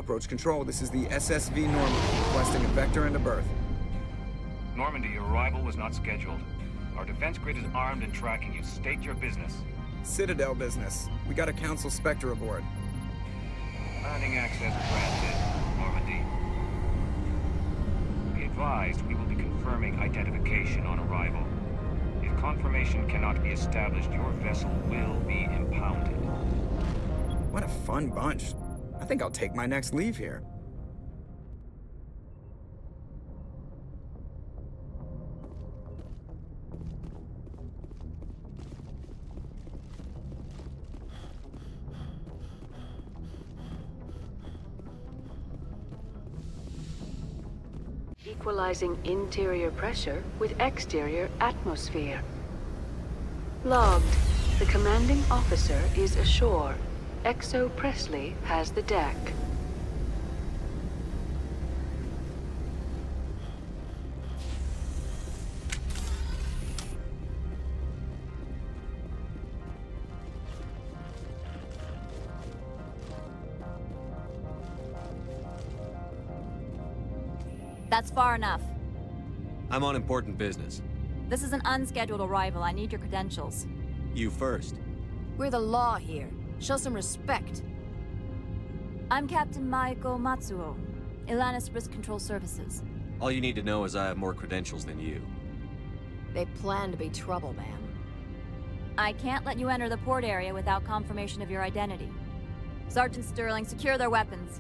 Approach control, this is the SSV Normandy, requesting a vector and a berth. Normandy, your arrival was not scheduled. Our defense grid is armed and tracking you. State your business. Citadel business. We got a Council Spectre aboard. Landing access granted, Normandy. Be advised, we will be confirming identification on arrival. If confirmation cannot be established, your vessel will be impounded. What a fun bunch. I think I'll take my next leave here. Equalizing interior pressure with exterior atmosphere. Logged. The commanding officer is ashore. Exo Presley has the deck. That's far enough. I'm on important business. This is an unscheduled arrival. I need your credentials. You first. We're the law here. Show some respect. I'm Captain Maiko Matsuo, Ilanis Risk Control Services. All you need to know is I have more credentials than you. They plan to be trouble, ma'am. I can't let you enter the port area without confirmation of your identity. Sergeant Sterling, secure their weapons.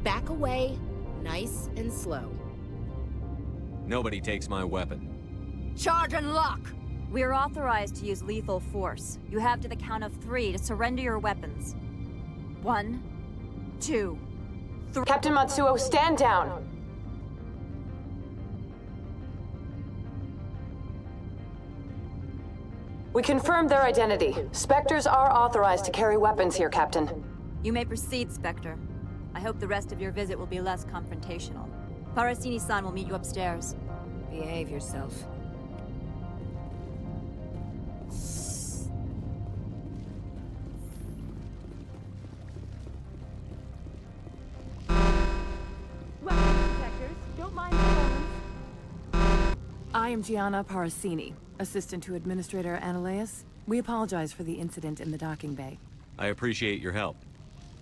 Back away, nice and slow. Nobody takes my weapon. Charge and lock! We are authorized to use lethal force. You have to the count of 3 to surrender your weapons. 1, 2, 3. Captain Matsuo, stand down! We confirmed their identity. Spectres are authorized to carry weapons here, Captain. You may proceed, Spectre. I hope the rest of your visit will be less confrontational. Parasini-san will meet you upstairs. Behave yourself. I am Gianna Parasini, assistant to Administrator Ananias. We apologize for the incident in the docking bay. I appreciate your help.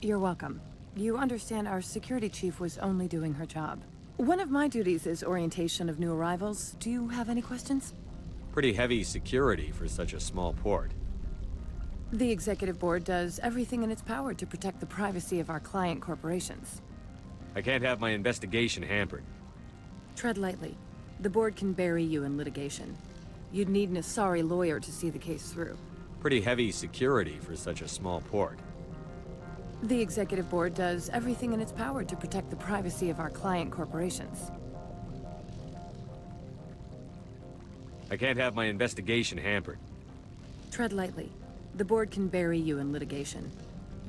You're welcome. You understand our security chief was only doing her job. One of my duties is orientation of new arrivals. Do you have any questions? Pretty heavy security for such a small port. The Executive Board does everything in its power to protect the privacy of our client corporations. I can't have my investigation hampered. Tread lightly. The board can bury you in litigation. You'd need an Asari lawyer to see the case through. Pretty heavy security for such a small port. The Executive Board does everything in its power to protect the privacy of our client corporations. I can't have my investigation hampered. Tread lightly. The board can bury you in litigation.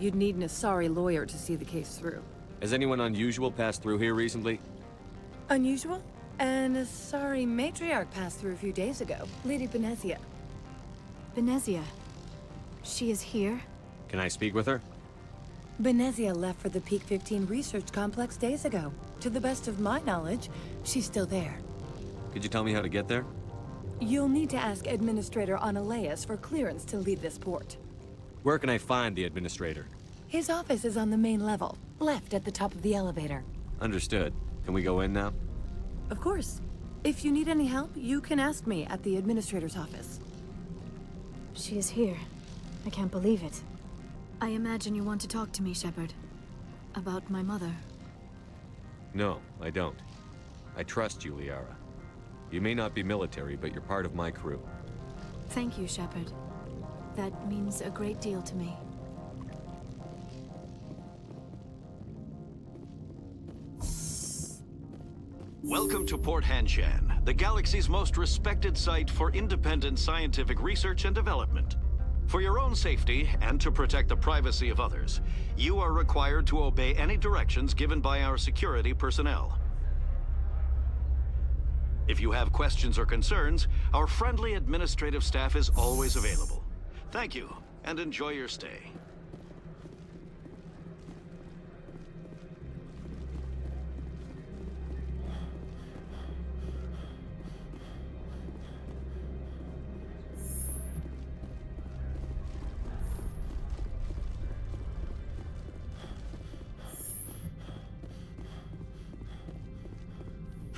You'd need an Asari lawyer to see the case through. Has anyone unusual passed through here recently? Unusual? An Asari matriarch passed through a few days ago. Lady Benezia. Benezia? She is here? Can I speak with her? Benezia left for the Peak 15 research complex days ago. To the best of my knowledge, she's still there. Could you tell me how to get there? You'll need to ask Administrator Ananias for clearance to leave this port. Where can I find the administrator? His office is on the main level, left at the top of the elevator. Understood. Can we go in now? Of course. If you need any help, you can ask me at the administrator's office. She is here. I can't believe it. I imagine you want to talk to me, Shepard. About my mother. No, I don't. I trust you, Liara. You may not be military, but you're part of my crew. Thank you, Shepard. That means a great deal to me. Welcome to Port Hanshan, the galaxy's most respected site for independent scientific research and development. For your own safety, and to protect the privacy of others, you are required to obey any directions given by our security personnel. If you have questions or concerns, our friendly administrative staff is always available. Thank you, and enjoy your stay.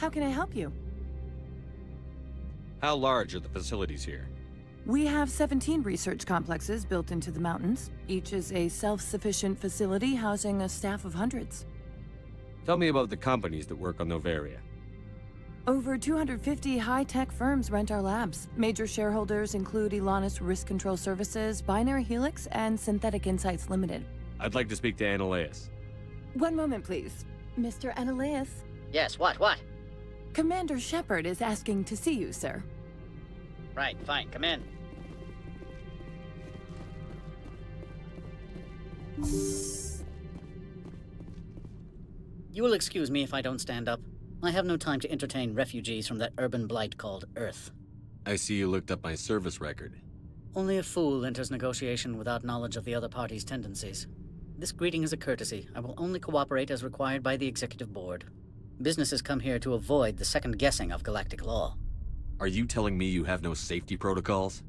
How can I help you? How large are the facilities here? We have 17 research complexes built into the mountains. Each is a self-sufficient facility housing a staff of hundreds. Tell me about the companies that work on Noveria. Over 250 high-tech firms rent our labs. Major shareholders include Elanus Risk Control Services, Binary Helix, and Synthetic Insights Limited. I'd like to speak to Annaleus. One moment, please. Mr. Annaleus? Yes, what? Commander Shepard is asking to see you, sir. Right, fine, come in. You will excuse me if I don't stand up. I have no time to entertain refugees from that urban blight called Earth. I see you looked up my service record. Only a fool enters negotiation without knowledge of the other party's tendencies. This greeting is a courtesy. I will only cooperate as required by the Executive Board. Businesses come here to avoid the second guessing of galactic law. Are you telling me you have no safety protocols?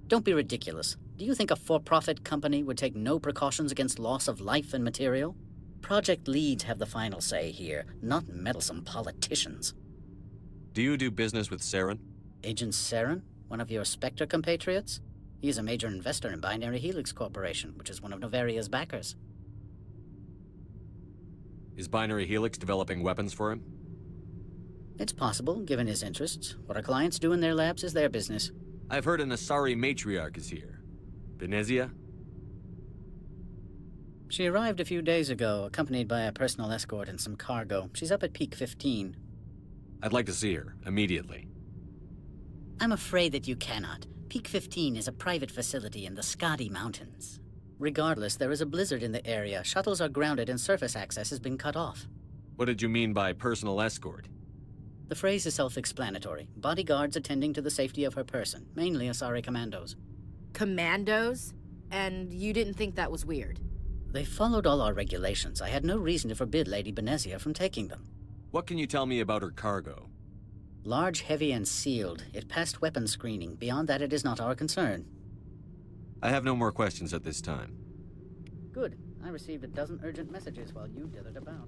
Don't be ridiculous. Do you think a for-profit company would take no precautions against loss of life and material? Project leads have the final say here, not meddlesome politicians. Do you do business with Saren? Agent Saren? One of your Spectre compatriots? He is a major investor in Binary Helix Corporation, which is one of Noveria's backers. Is Binary Helix developing weapons for him? It's possible, given his interests. What our clients do in their labs is their business. I've heard an Asari matriarch is here. Benezia? She arrived a few days ago, accompanied by a personal escort and some cargo. She's up at Peak 15. I'd like to see her, immediately. I'm afraid that you cannot. Peak 15 is a private facility in the Skadi Mountains. Regardless, there is a blizzard in the area. Shuttles are grounded and surface access has been cut off. What did you mean by personal escort? The phrase is self-explanatory. Bodyguards attending to the safety of her person, mainly Asari commandos. Commandos? And you didn't think that was weird? They followed all our regulations. I had no reason to forbid Lady Benezia from taking them. What can you tell me about her cargo? Large, heavy, and sealed. It passed weapons screening. Beyond that, it is not our concern. I have no more questions at this time. Good. I received a dozen urgent messages while you dithered about.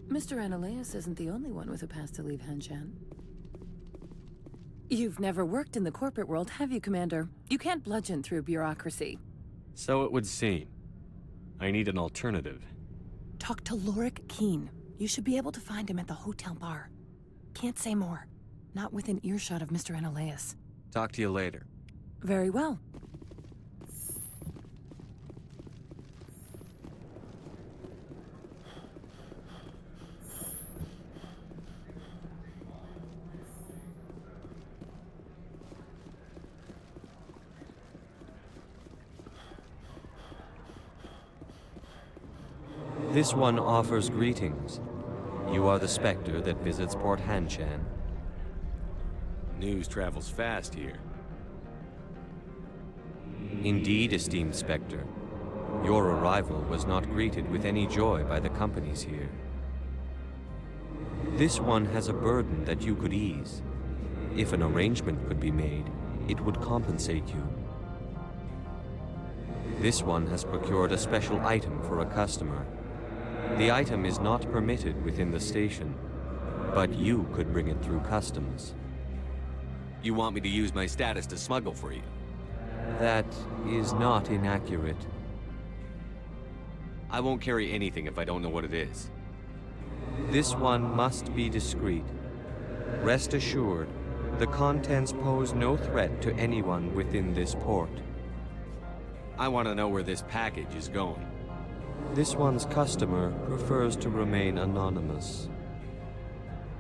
Mr. Annaleus isn't the only one with a pass to leave Hanshan. You've never worked in the corporate world, have you, Commander? You can't bludgeon through bureaucracy. So it would seem. I need an alternative. Talk to Lorik Keen. You should be able to find him at the hotel bar. Can't say more. Not within earshot of Mr. Annaleus. Talk to you later. Very well. This one offers greetings. You are the Spectre that visits Port Hanshan. News travels fast here. Indeed, esteemed Spectre. Your arrival was not greeted with any joy by the companies here. This one has a burden that you could ease. If an arrangement could be made, it would compensate you. This one has procured a special item for a customer. The item is not permitted within the station, but you could bring it through customs. You want me to use my status to smuggle for you? That is not inaccurate. I won't carry anything if I don't know what it is. This one must be discreet. Rest assured, the contents pose no threat to anyone within this port. I want to know where this package is going. This one's customer prefers to remain anonymous.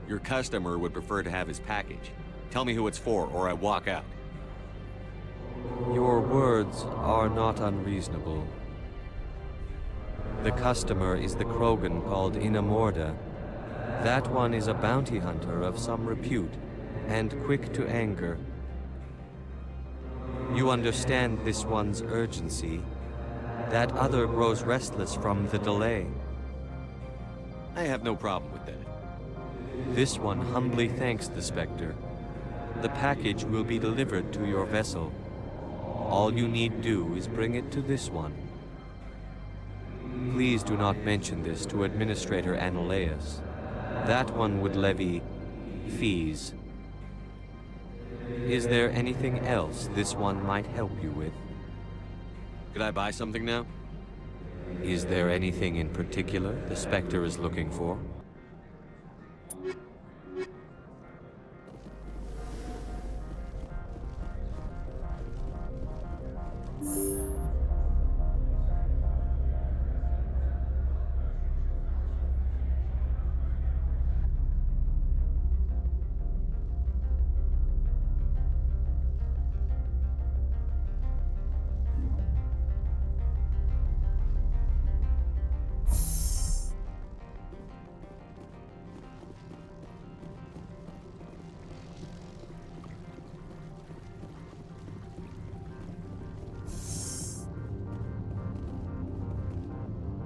Your customer would prefer to have his package. Tell me who it's for, or I walk out. Your words are not unreasonable. The customer is the Krogan called Inamorda. That one is a bounty hunter of some repute, and quick to anger. You understand this one's urgency. That other grows restless from the delay. I have no problem with that. This one humbly thanks the Spectre. The package will be delivered to your vessel. All you need do is bring it to this one. Please Please do not mention this to Administrator Analaeus. That one would levy fees. Is there anything else this one might help you with? Could I buy something now? Is there anything in particular the Spectre is looking for?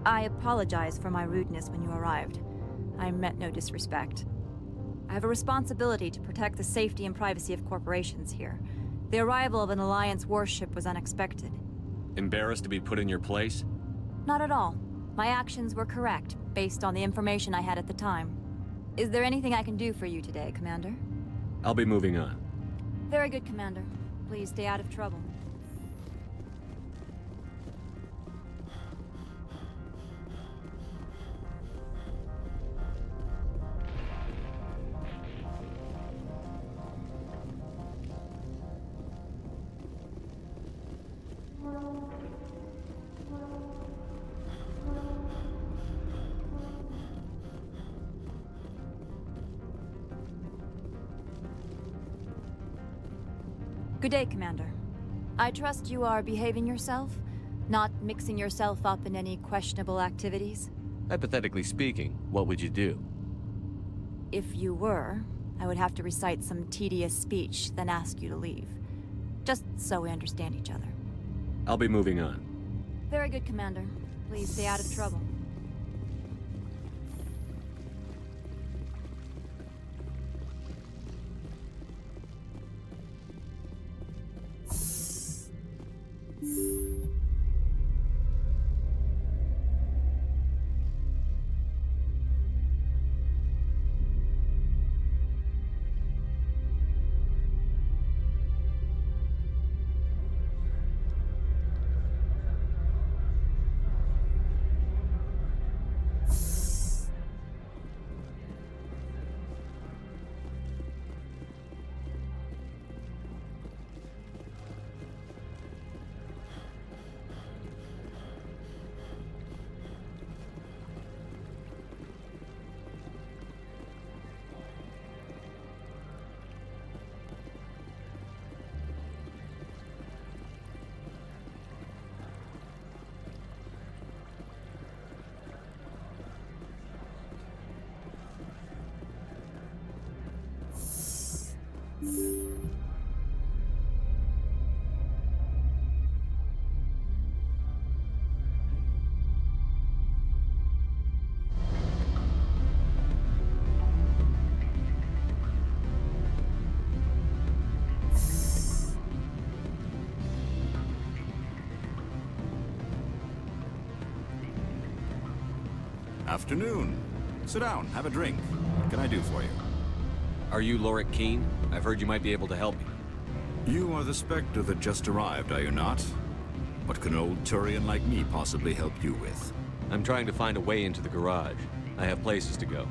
I apologize for my rudeness when you arrived. I meant no disrespect. I have a responsibility to protect the safety and privacy of corporations here. The arrival of an Alliance warship was unexpected. Embarrassed to be put in your place? Not at all. My actions were correct, based on the information I had at the time. Is there anything I can do for you today, Commander? I'll be moving on. Very good, Commander. Please stay out of trouble. Good day, Commander. I trust you are behaving yourself? Not mixing yourself up in any questionable activities? Hypothetically speaking, what would you do? If you were, I would have to recite some tedious speech, then ask you to leave. Just so we understand each other. I'll be moving on. Very good, Commander. Please stay out of trouble. Afternoon. Sit down, have a drink. What can I do for you? Are you Lorik Keen? I've heard you might be able to help me. You are the Spectre that just arrived, are you not? What can an old Turian like me possibly help you with? I'm trying to find a way into the garage. I have places to go.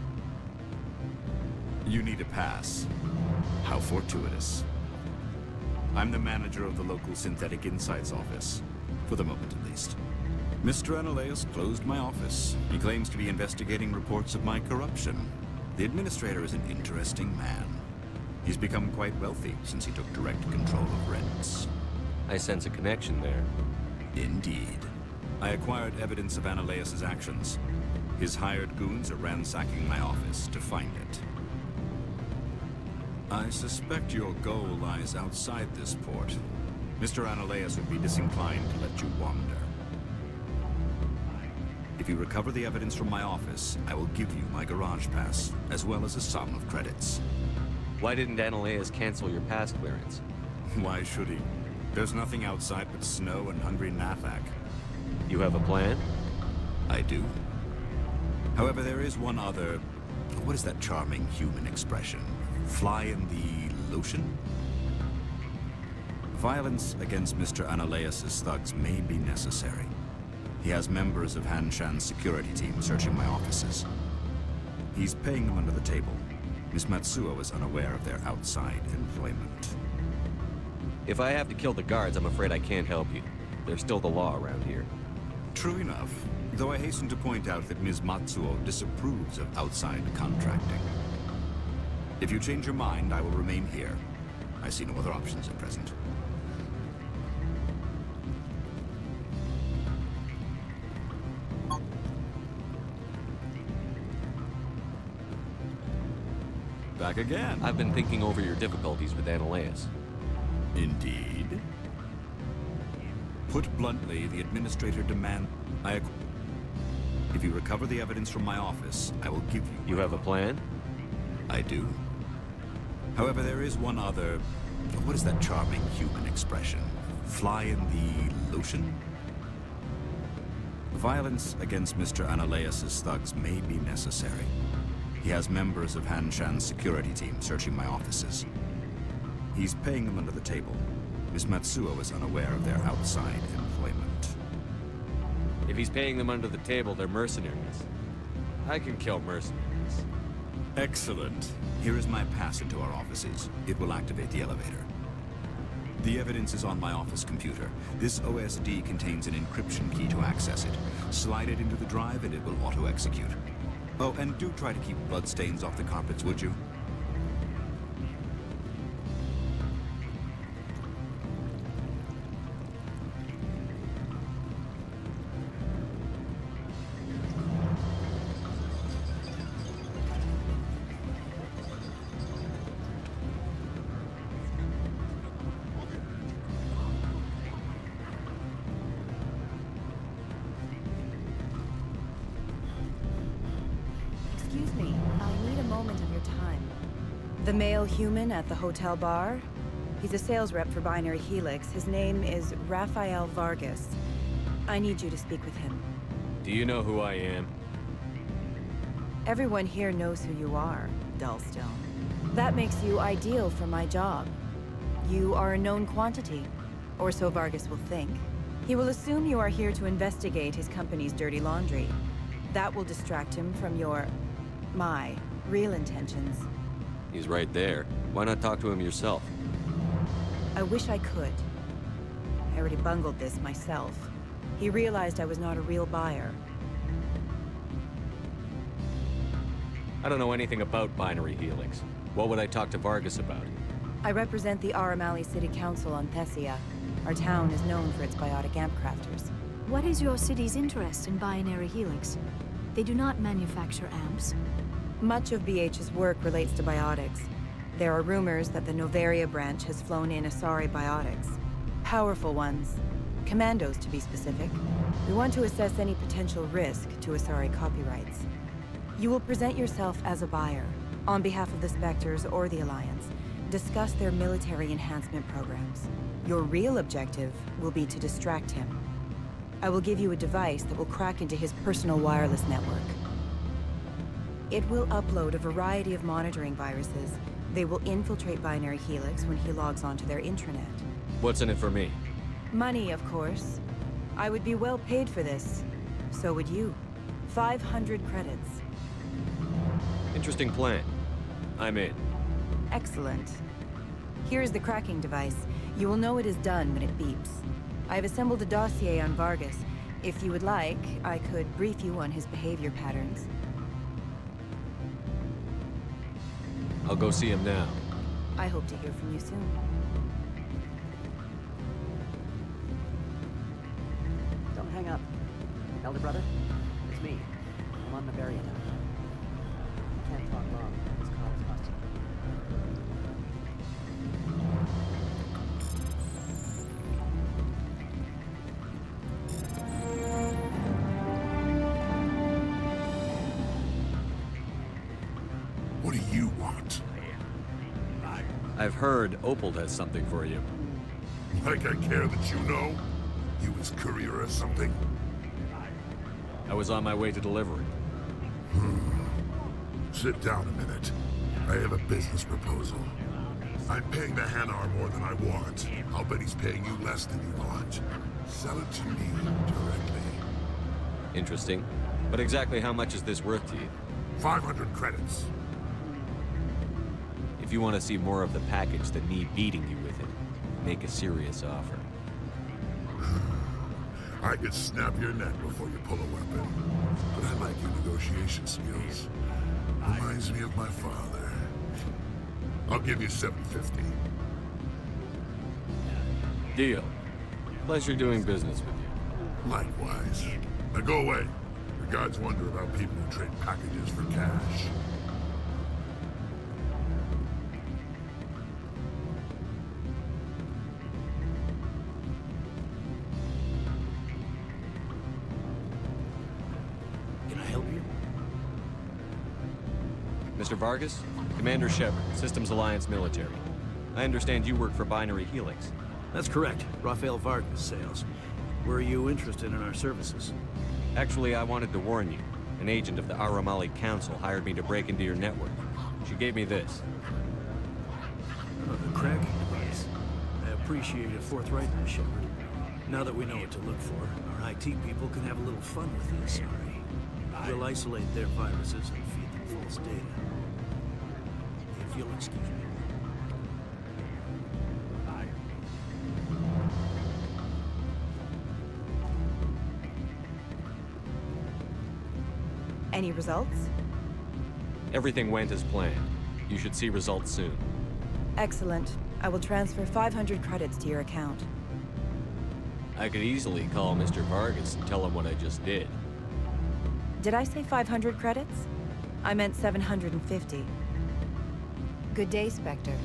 You need a pass. How fortuitous. I'm the manager of the local Synthetic Insights office. For the moment, at least. Mr. Analaeus closed my office. He claims to be investigating reports of my corruption. The administrator is an interesting man. He's become quite wealthy since he took direct control of rents. I sense a connection there. Indeed. I acquired evidence of Analaeus' actions. His hired goons are ransacking my office to find it. I suspect your goal lies outside this port. Mr. Analaeus would be disinclined to let you wander. If you recover the evidence from my office, I will give you my garage pass, as well as a sum of credits. Why didn't Analaeus cancel your pass clearance? Why should he? There's nothing outside but snow and hungry Nathak. You have a plan? I do. However, there is one other... What is that charming human expression? Fly in the lotion? Violence against Mr. Analaeus' thugs may be necessary. He has members of Hanshan's security team searching my offices. He's paying them under the table. Miss Matsuo is unaware of their outside employment. If I have to kill the guards, I'm afraid I can't help you. There's still the law around here. True enough, though I hasten to point out that Ms. Matsuo disapproves of outside contracting. If you change your mind, I will remain here. I see no other options at present. Back again. I've been thinking over your difficulties with Analaeus. Indeed. Put bluntly, the Administrator demands... If you recover the evidence from my office, I will give you... You have a plan? I do. However, there is one other... What is that charming human expression? Fly in the lotion? Violence against Mr. Analaeus' thugs may be necessary. He has members of Hanshan's security team searching my offices. He's paying them under the table. Miss Matsuo is unaware of their outside employment. If he's paying them under the table, they're mercenaries. I can kill mercenaries. Excellent. Here is my pass into our offices. It will activate the elevator. The evidence is on my office computer. This OSD contains an encryption key to access it. Slide it into the drive and it will auto-execute. Oh, and do try to keep bloodstains off the carpets, would you? Excuse me, I need a moment of your time. The male human at the hotel bar? He's a sales rep for Binary Helix. His name is Rafael Vargas. I need you to speak with him. Do you know who I am? Everyone here knows who you are, Dullstone. That makes you ideal for my job. You are a known quantity, or so Vargas will think. He will assume you are here to investigate his company's dirty laundry. That will distract him from my real intentions. He's right there. Why not talk to him yourself? I wish I could. I already bungled this myself. He realized I was not a real buyer. I don't know anything about Binary Helix. What would I talk to Vargas about? I represent the Aramali City Council on Thessia. Our town is known for its biotic amp crafters. What is your city's interest in Binary Helix? They do not manufacture amps. Much of BH's work relates to biotics. There are rumors that the Noveria branch has flown in Asari biotics. Powerful ones. Commandos, to be specific. We want to assess any potential risk to Asari copyrights. You will present yourself as a buyer, on behalf of the Spectres or the Alliance. Discuss their military enhancement programs. Your real objective will be to distract him. I will give you a device that will crack into his personal wireless network. It will upload a variety of monitoring viruses. They will infiltrate Binary Helix when he logs onto their intranet. What's in it for me? Money, of course. I would be well paid for this. So would you. 500 credits. Interesting plan. I'm in. Excellent. Here's the cracking device. You will know it is done when it beeps. I've assembled a dossier on Vargas. If you would like, I could brief you on his behavior patterns. I'll go see him now. I hope to hear from you soon. Don't hang up. Elder brother, it's me. I'm on Noveria now. I can't talk long. This call is hostile. What do you want? I've heard Opal has something for you. Like I care that you know? You his courier or something? I was on my way to deliver it. Sit down a minute. I have a business proposal. I'm paying the Hanar more than I want. I'll bet he's paying you less than you want. Sell it to me directly. Interesting. But exactly how much is this worth to you? 500 credits. If you want to see more of the package than me beating you with it, make a serious offer. I could snap your neck before you pull a weapon. But I like your negotiation skills. Reminds me of my father. I'll give you 750. Deal. Pleasure doing business with you. Likewise. Now go away. The gods wonder about people who trade packages for cash. Can I help you? Mr. Vargas? Commander Shepard, Systems Alliance Military. I understand you work for Binary Helix. That's correct. Rafael Vargas, sales. Were you interested in our services? Actually, I wanted to warn you. An agent of the Aramali Council hired me to break into your network. She gave me this. The crack device. I appreciate your forthrightness, Shepard. Now that we know what to look for, our IT people can have a little fun with the Asari. We'll isolate their viruses and feed them false data. If you'll excuse me. Any results? Everything went as planned. You should see results soon. Excellent. I will transfer 500 credits to your account. I could easily call Mr. Vargas and tell him what I just did. Did I say 500 credits? I meant 750. Good day, Spectre.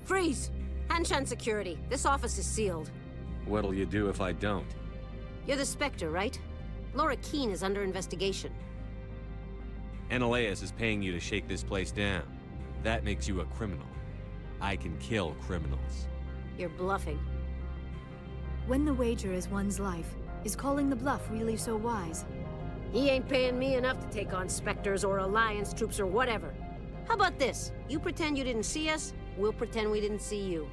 Freeze! Hanshan security. This office is sealed. What'll you do if I don't? You're the Spectre, right? Laura Keene is under investigation. Ananias is paying you to shake this place down. That makes you a criminal. I can kill criminals. You're bluffing. When the wager is one's life, is calling the bluff really so wise? He ain't paying me enough to take on Spectres or Alliance troops or whatever. How about this? You pretend you didn't see us, we'll pretend we didn't see you.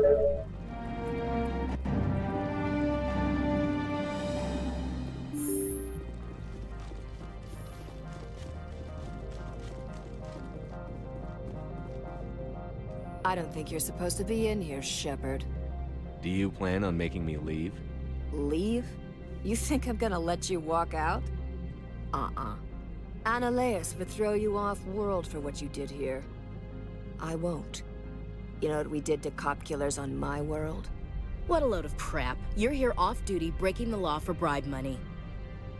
I don't think you're supposed to be in here, Shepard. Do you plan on making me leave? Leave? You think I'm gonna let you walk out? Annihilus would throw you off-world for what you did here. I won't. You know what we did to cop killers on my world? What a load of crap. You're here off-duty, breaking the law for bribe money.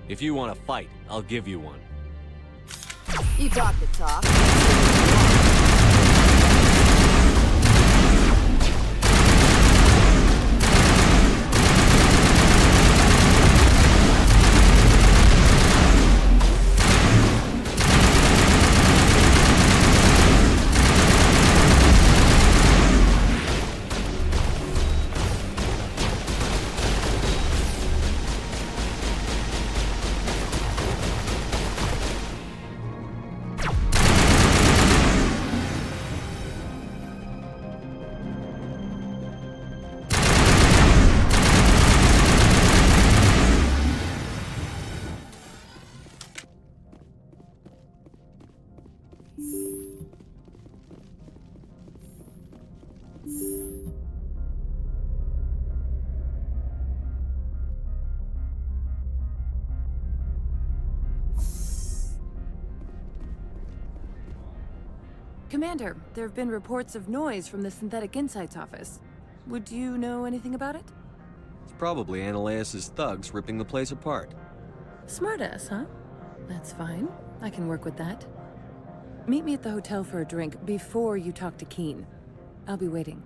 If you want to fight, I'll give you one. You talk the talk. Commander, there have been reports of noise from the Synthetic Insights office. Would you know anything about it? It's probably Annihilus' thugs ripping the place apart. Smartass, huh? That's fine. I can work with that. Meet me at the hotel for a drink before you talk to Keen. I'll be waiting.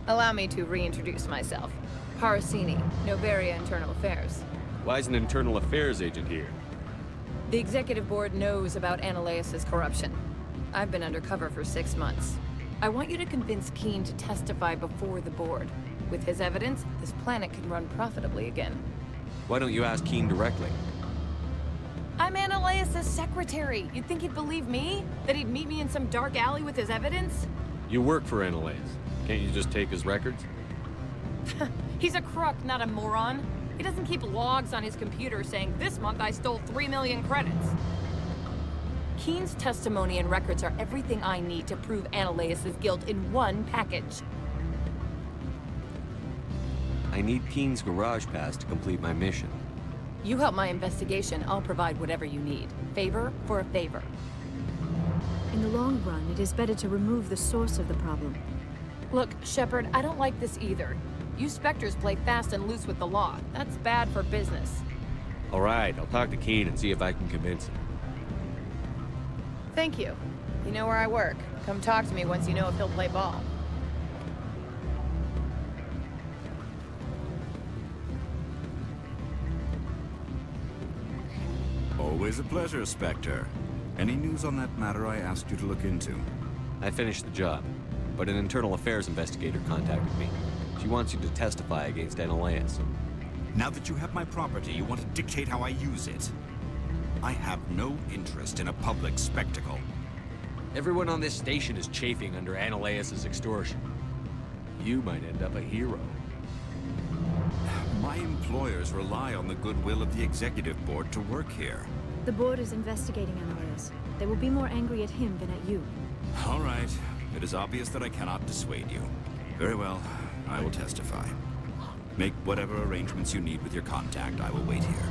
Allow me to reintroduce myself. Parasini, Noveria Internal Affairs. Why is an internal affairs agent here? The executive board knows about Annihilus' corruption. I've been undercover for 6 months. I want you to convince Keen to testify before the board. With his evidence, this planet can run profitably again. Why don't you ask Keen directly? I'm Annihilus' secretary. You'd think he'd believe me? That he'd meet me in some dark alley with his evidence? You work for Annihilus. Can't you just take his records? He's a crook, not a moron. He doesn't keep logs on his computer saying, this month I stole 3 million credits. Keen's testimony and records are everything I need to prove Annihilus' guilt in one package. I need Keen's garage pass to complete my mission. You help my investigation, I'll provide whatever you need. Favor for a favor. In the long run, it is better to remove the source of the problem. Look, Shepard, I don't like this either. You Spectres play fast and loose with the law. That's bad for business. All right, I'll talk to Keen and see if I can convince him. Thank you. You know where I work. Come talk to me once you know if he'll play ball. Always a pleasure, Spectre. Any news on that matter I asked you to look into? I finished the job, but an internal affairs investigator contacted me. She wants you to testify against Annihilus. Now that you have my property, you want to dictate how I use it. I have no interest in a public spectacle. Everyone on this station is chafing under Annihilus' extortion. You might end up a hero. My employers rely on the goodwill of the executive board to work here. The board is investigating Annihilus. They will be more angry at him than at you. All right. It is obvious that I cannot dissuade you. Very well. I will testify. Make whatever arrangements you need with your contact. I will wait here.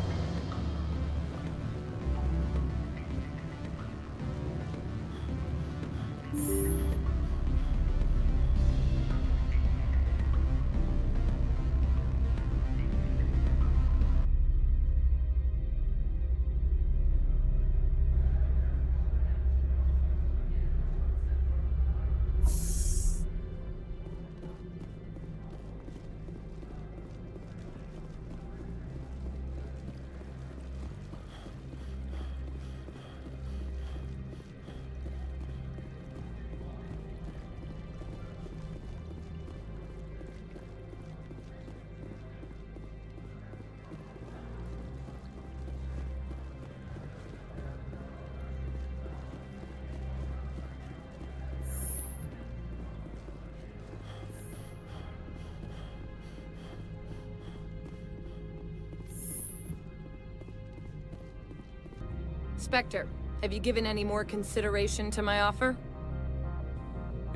Spectre, have you given any more consideration to my offer?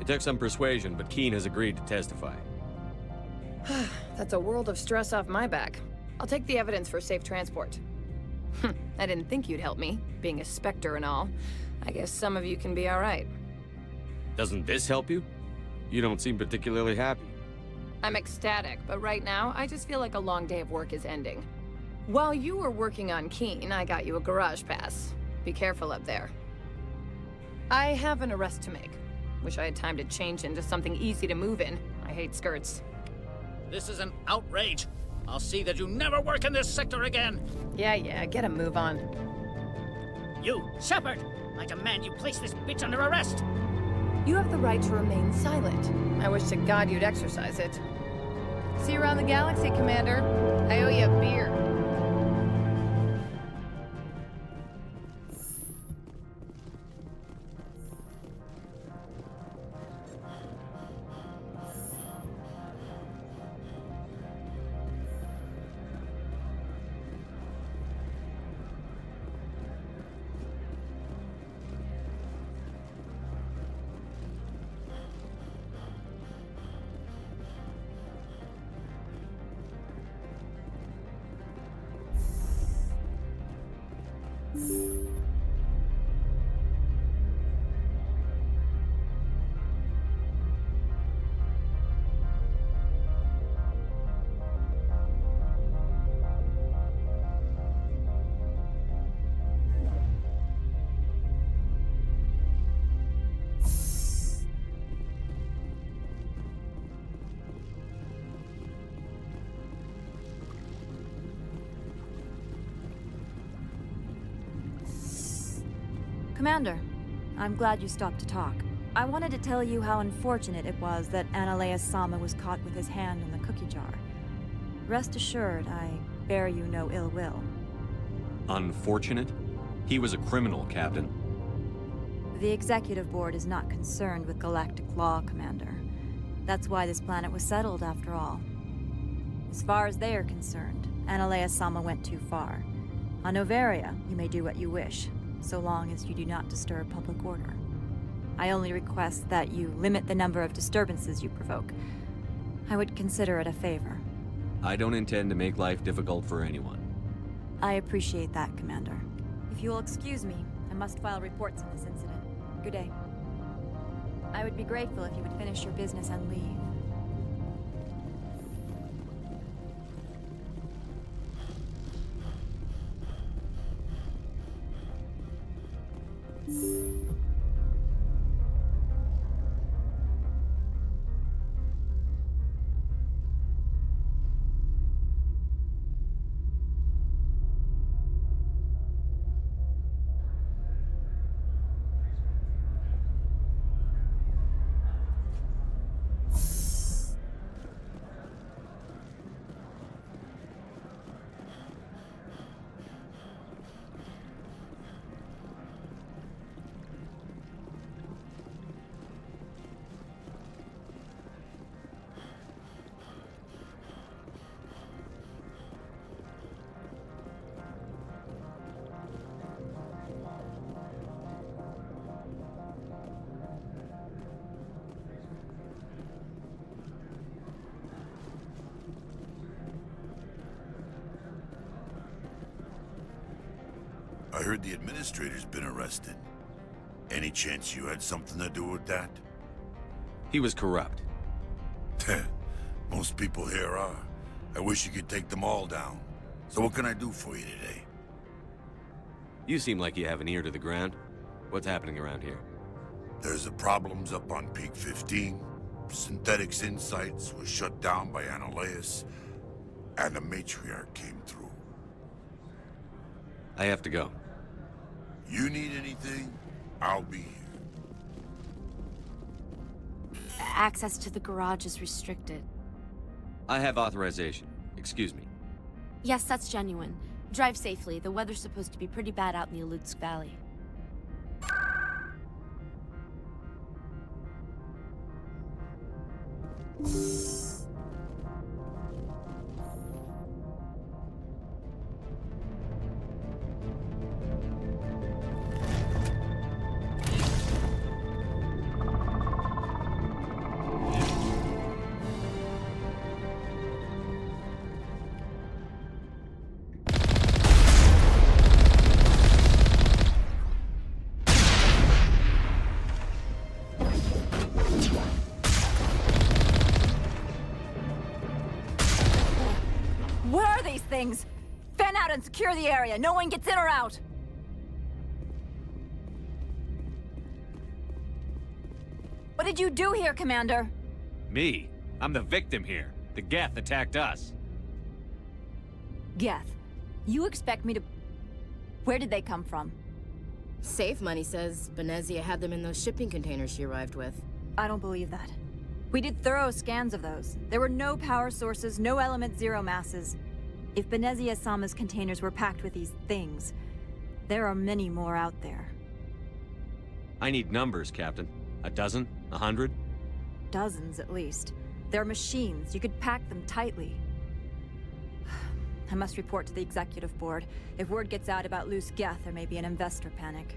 It took some persuasion, but Keen has agreed to testify. That's a world of stress off my back. I'll take the evidence for safe transport. I didn't think you'd help me, being a Spectre and all. I guess some of you can be alright. Doesn't this help you? You don't seem particularly happy. I'm ecstatic, but right now, I just feel like a long day of work is ending. While you were working on Keen, I got you a garage pass. Be careful up there. I have an arrest to make. Wish I had time to change into something easy to move in. I hate skirts. This is an outrage. I'll see that you never work in this sector again. Yeah, get a move on. You, Shepard! I demand you place this bitch under arrest! You have the right to remain silent. I wish to God you'd exercise it. See you around the galaxy, Commander. I owe you a beer. Commander, I'm glad you stopped to talk. I wanted to tell you how unfortunate it was that Analea-sama was caught with his hand in the cookie jar. Rest assured, I bear you no ill will. Unfortunate? He was a criminal, Captain. The Executive Board is not concerned with galactic law, Commander. That's why this planet was settled, after all. As far as they are concerned, Analea-sama went too far. On Noveria, you may do what you wish, so long as you do not disturb public order. I only request that you limit the number of disturbances you provoke. I would consider it a favor. I don't intend to make life difficult for anyone. I appreciate that, Commander. If you will excuse me, I must file reports on this incident. Good day. I would be grateful if you would finish your business and leave. I heard the administrator's been arrested. Any chance you had something to do with that? He was corrupt. Most people here are. I wish you could take them all down. So what can I do for you today? You seem like you have an ear to the ground. What's happening around here? There's the problems up on Peak 15. Synthetics Insights was shut down by Analeus. And the matriarch came through. I have to go. You need anything, I'll be here. Access to the garage is restricted. I have authorization. Excuse me. Yes, that's genuine. Drive safely. The weather's supposed to be pretty bad out in the Alutsk Valley. things! Fan out and secure the area. No one gets in or out. What did you do here, Commander? Me? I'm the victim here. The Geth attacked us. Geth. You expect me to... Where did they come from? Safe Money says Benezia had them in those shipping containers she arrived with. I don't believe that. We did thorough scans of those. There were no power sources, no element zero masses. If Benezia-sama's containers were packed with these things, there are many more out there. I need numbers, Captain. A dozen? 100? Dozens, at least. They're machines. You could pack them tightly. I must report to the executive board. If word gets out about loose Geth, there may be an investor panic.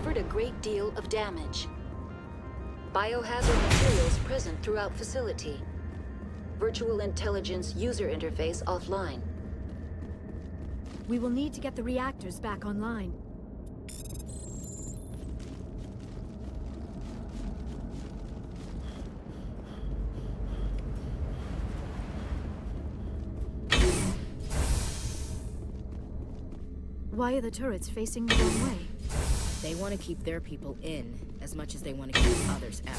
suffered a great deal of damage. Biohazard materials present throughout facility. Virtual intelligence user interface offline. We will need to get the reactors back online. Why are the turrets facing the wrong way? They want to keep their people in as much as they want to keep others out.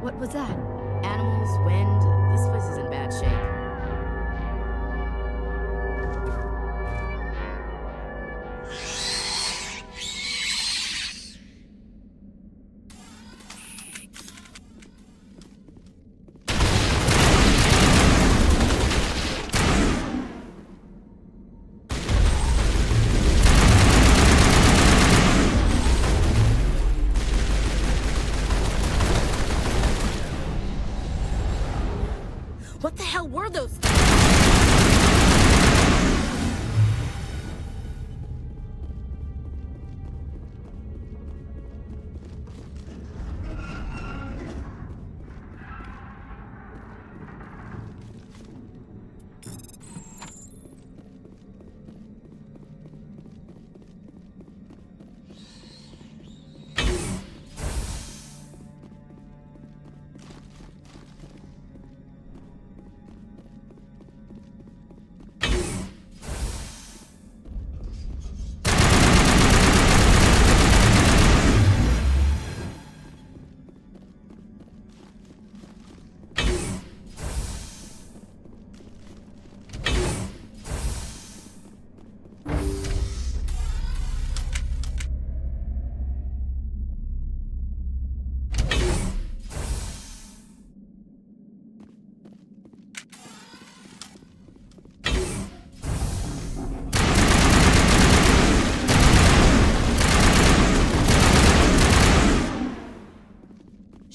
What was that? Animals, wind. This place is in bad shape. What the hell were those?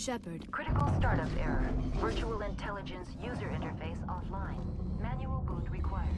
Shepard. Critical startup error. Virtual intelligence user interface offline. Manual boot required.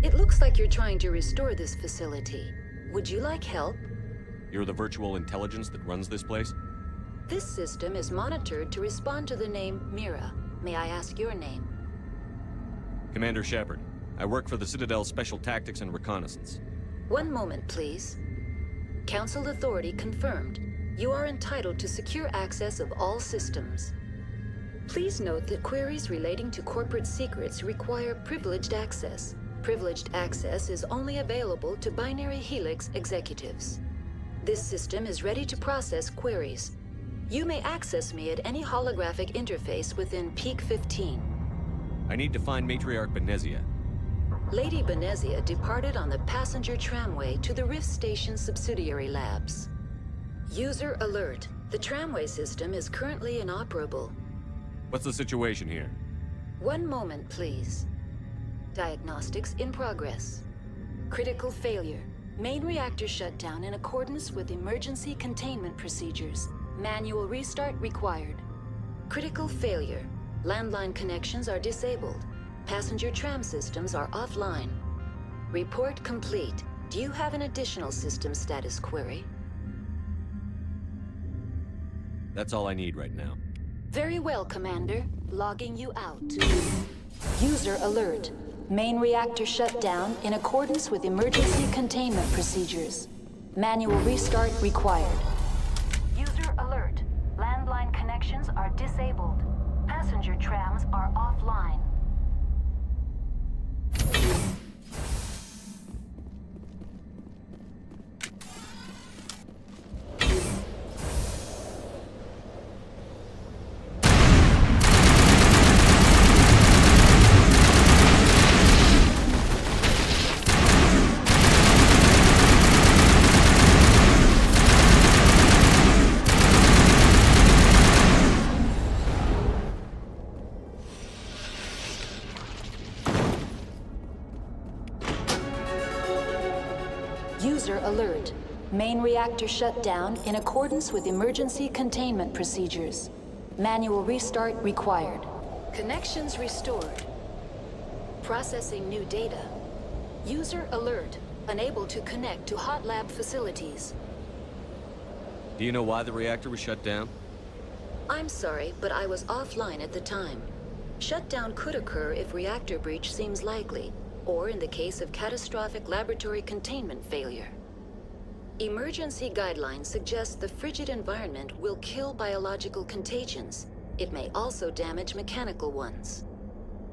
It looks like you're trying to restore this facility. Would you like help? You're the virtual intelligence that runs this place? This system is monitored to respond to the name Mira. May I ask your name? Commander Shepard. I work for the Citadel's Special Tactics and Reconnaissance. One moment, please. Council authority confirmed. You are entitled to secure access of all systems. Please note that queries relating to corporate secrets require privileged access. Privileged access is only available to Binary Helix executives. This system is ready to process queries. You may access me at any holographic interface within Peak 15. I need to find Matriarch Benezia. Lady Benezia departed on the passenger tramway to the Rift Station subsidiary labs. User alert. The tramway system is currently inoperable. What's the situation here? One moment, please. Diagnostics in progress. Critical failure. Main reactor shut down in accordance with emergency containment procedures. Manual restart required. Critical failure. Landline connections are disabled. Passenger tram systems are offline. Report complete. Do you have an additional system status query? That's all I need right now. Very well, Commander. Logging you out. User alert. Main reactor shut down in accordance with emergency containment procedures. Manual restart required. User alert. Landline connections are disabled. Passenger trams are offline. User alert. Main reactor shut down in accordance with emergency containment procedures. Manual restart required. Connections restored. Processing new data. User alert. Unable to connect to hot lab facilities. Do you know why the reactor was shut down? I'm sorry, but I was offline at the time. Shutdown could occur if reactor breach seems likely, or in the case of catastrophic laboratory containment failure. Emergency guidelines suggest the frigid environment will kill biological contagions. It may also damage mechanical ones.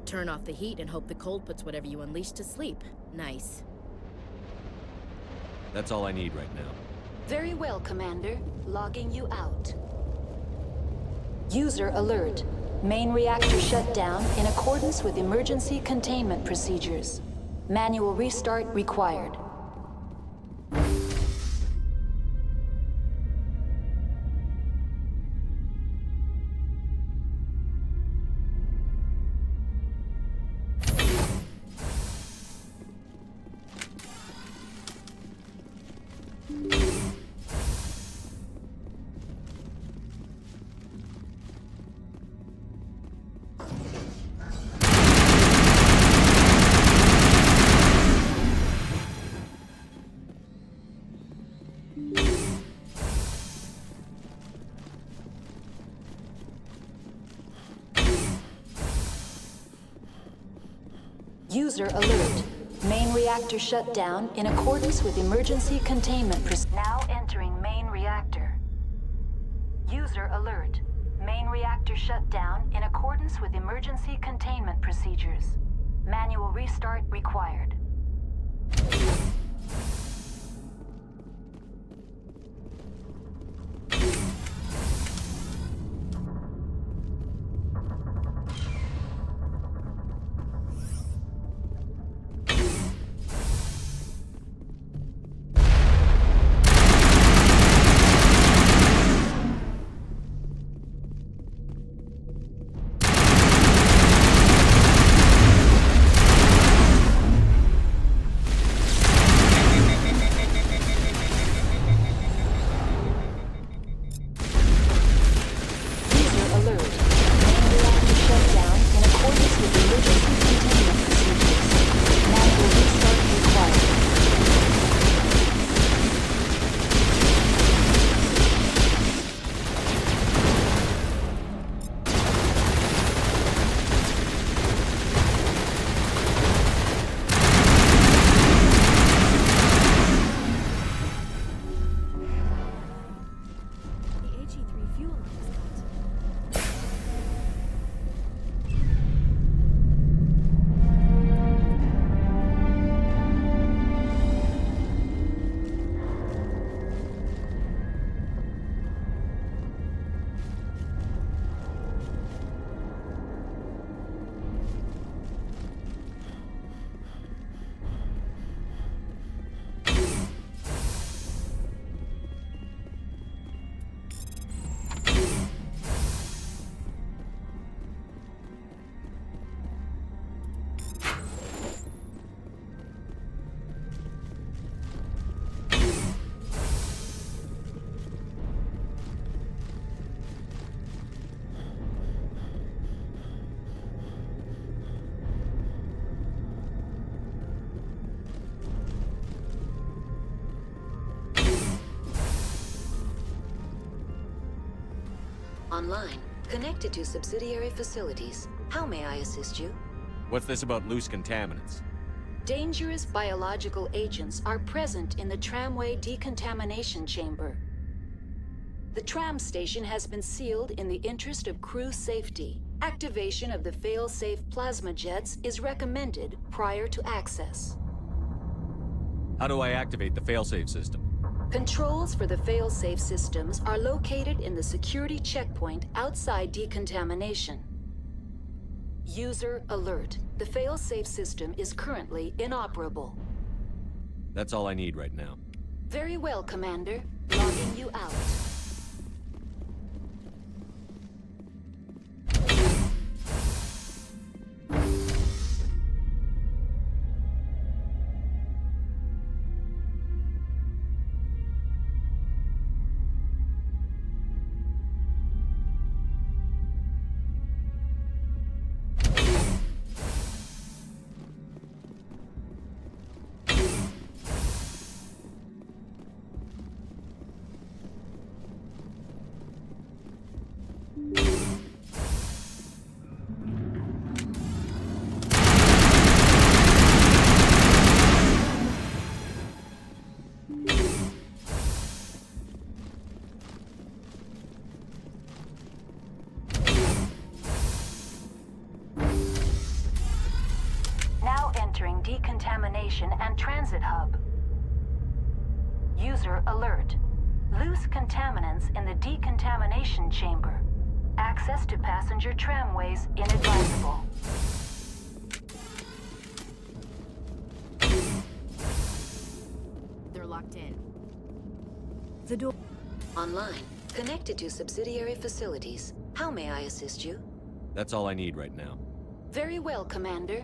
Turn off the heat and hope the cold puts whatever you unleash to sleep. Nice. That's all I need right now. Very well, Commander. Logging you out. User alert. Main reactor shut down in accordance with emergency containment procedures. Manual restart required. User alert. Main reactor shut down in accordance with emergency containment procedures. Now entering main reactor. User alert. Main reactor shut down in accordance with emergency containment procedures. Manual restart required. Online. Connected to subsidiary facilities. How may I assist you? What's this about loose contaminants? Dangerous biological agents are present in the tramway decontamination chamber. The tram station has been sealed in the interest of crew safety. Activation of the fail-safe plasma jets is recommended prior to access. How do I activate the failsafe system? Controls for the fail-safe systems are located in the security checkpoint outside decontamination. User alert. The fail-safe system is currently inoperable. That's all I need right now. Very well, Commander. Logging you out. Decontamination and transit hub. User alert. Loose contaminants in the decontamination chamber. Access to passenger tramways inadvisable. They're locked in. The door. Online. Connected to subsidiary facilities. How may I assist you? That's all I need right now. Very well, Commander.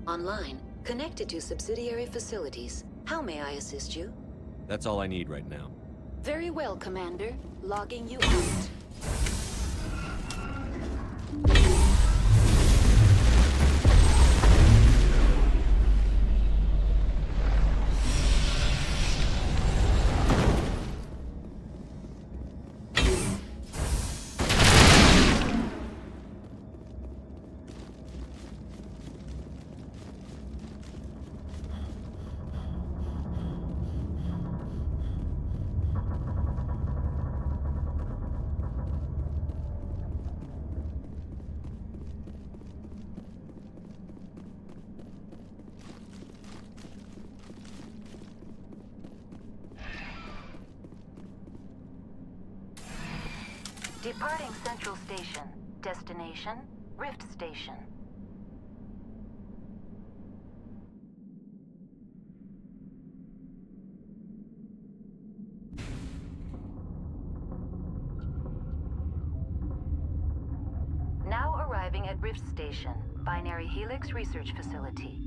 Online. Connected to subsidiary facilities. How may I assist you? That's all I need right now. Very well, Commander. Logging you out. Departing Central Station. Destination, Rift Station. Now arriving at Rift Station, Binary Helix Research Facility.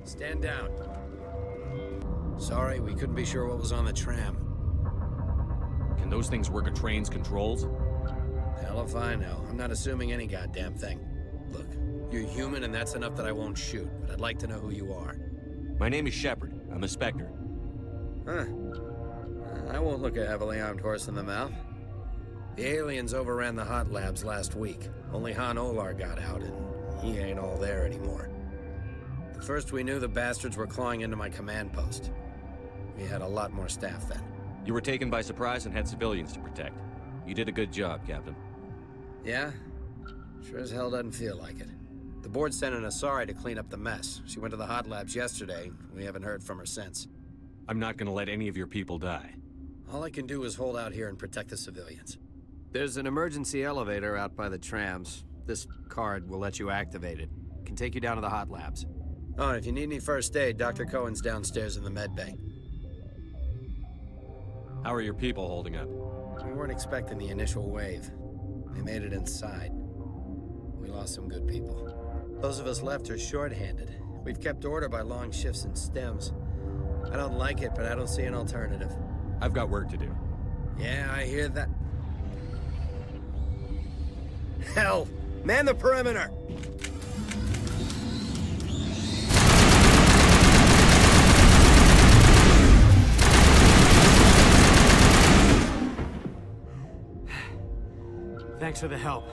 Stand down. Sorry, we couldn't be sure what was on the tram. Can those things work a train's controls? Hell if I know. I'm not assuming any goddamn thing. Look, you're human and that's enough that I won't shoot, but I'd like to know who you are. My name is Shepard. I'm a Spectre. Huh. I won't look a heavily armed horse in the mouth. The aliens overran the hot labs last week. Only Han Olar got out, and he ain't all there anymore. First we knew the bastards were clawing into my command post. We had a lot more staff then. You were taken by surprise and had civilians to protect. You did a good job, Captain. Yeah? Sure as hell doesn't feel like it. The board sent an Asari to clean up the mess. She went to the hot labs yesterday. We haven't heard from her since. I'm not gonna let any of your people die. All I can do is hold out here and protect the civilians. There's an emergency elevator out by the trams. This card will let you activate it. Can take you down to the hot labs. Oh, and if you need any first aid, Dr. Cohen's downstairs in the med bay. How are your people holding up? We weren't expecting the initial wave. They made it inside. We lost some good people. Those of us left are short-handed. We've kept order by long shifts and stems. I don't like it, but I don't see an alternative. I've got work to do. Yeah, I hear that. Hell! Man the perimeter! Thanks for the help.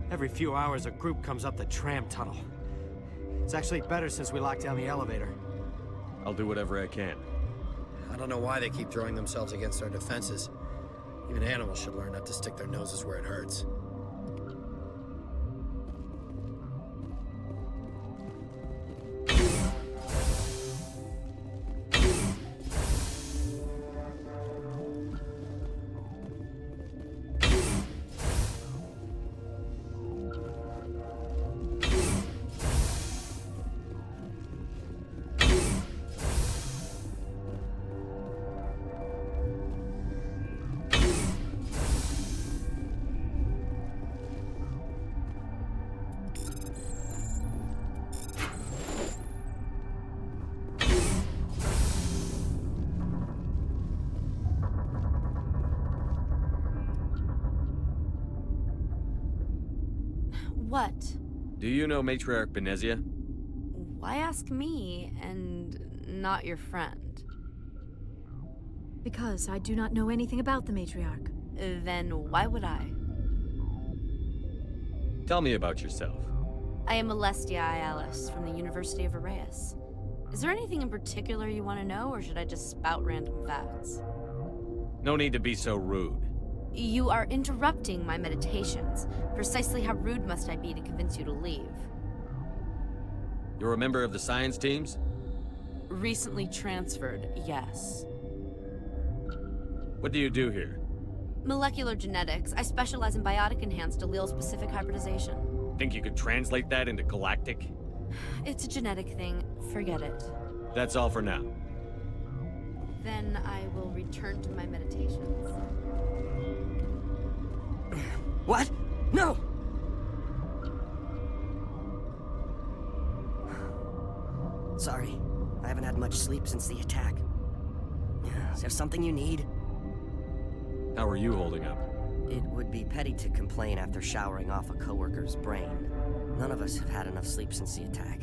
Every few hours, a group comes up the tram tunnel. It's actually better since we locked down the elevator. I'll do whatever I can. I don't know why they keep throwing themselves against our defenses. Even animals should learn not to stick their noses where it hurts. What? Do you know Matriarch Benezia? Why ask me and not your friend? Because I do not know anything about the Matriarch. Then why would I? Tell me about yourself. I am Alestia Ayalis from the University of Arrayas. Is there anything in particular you want to know, or should I just spout random facts? No need to be so rude. You are interrupting my meditations. Precisely how rude must I be to convince you to leave? You're a member of the science teams? Recently transferred, yes. What do you do here? Molecular genetics. I specialize in biotic-enhanced allele-specific hybridization. Think you could translate that into galactic? It's a genetic thing. Forget it. That's all for now. Then I will return to my meditations. What? No! Sorry. I haven't had much sleep since the attack. Is there something you need? How are you holding up? It would be petty to complain after showering off a coworker's brain. None of us have had enough sleep since the attack.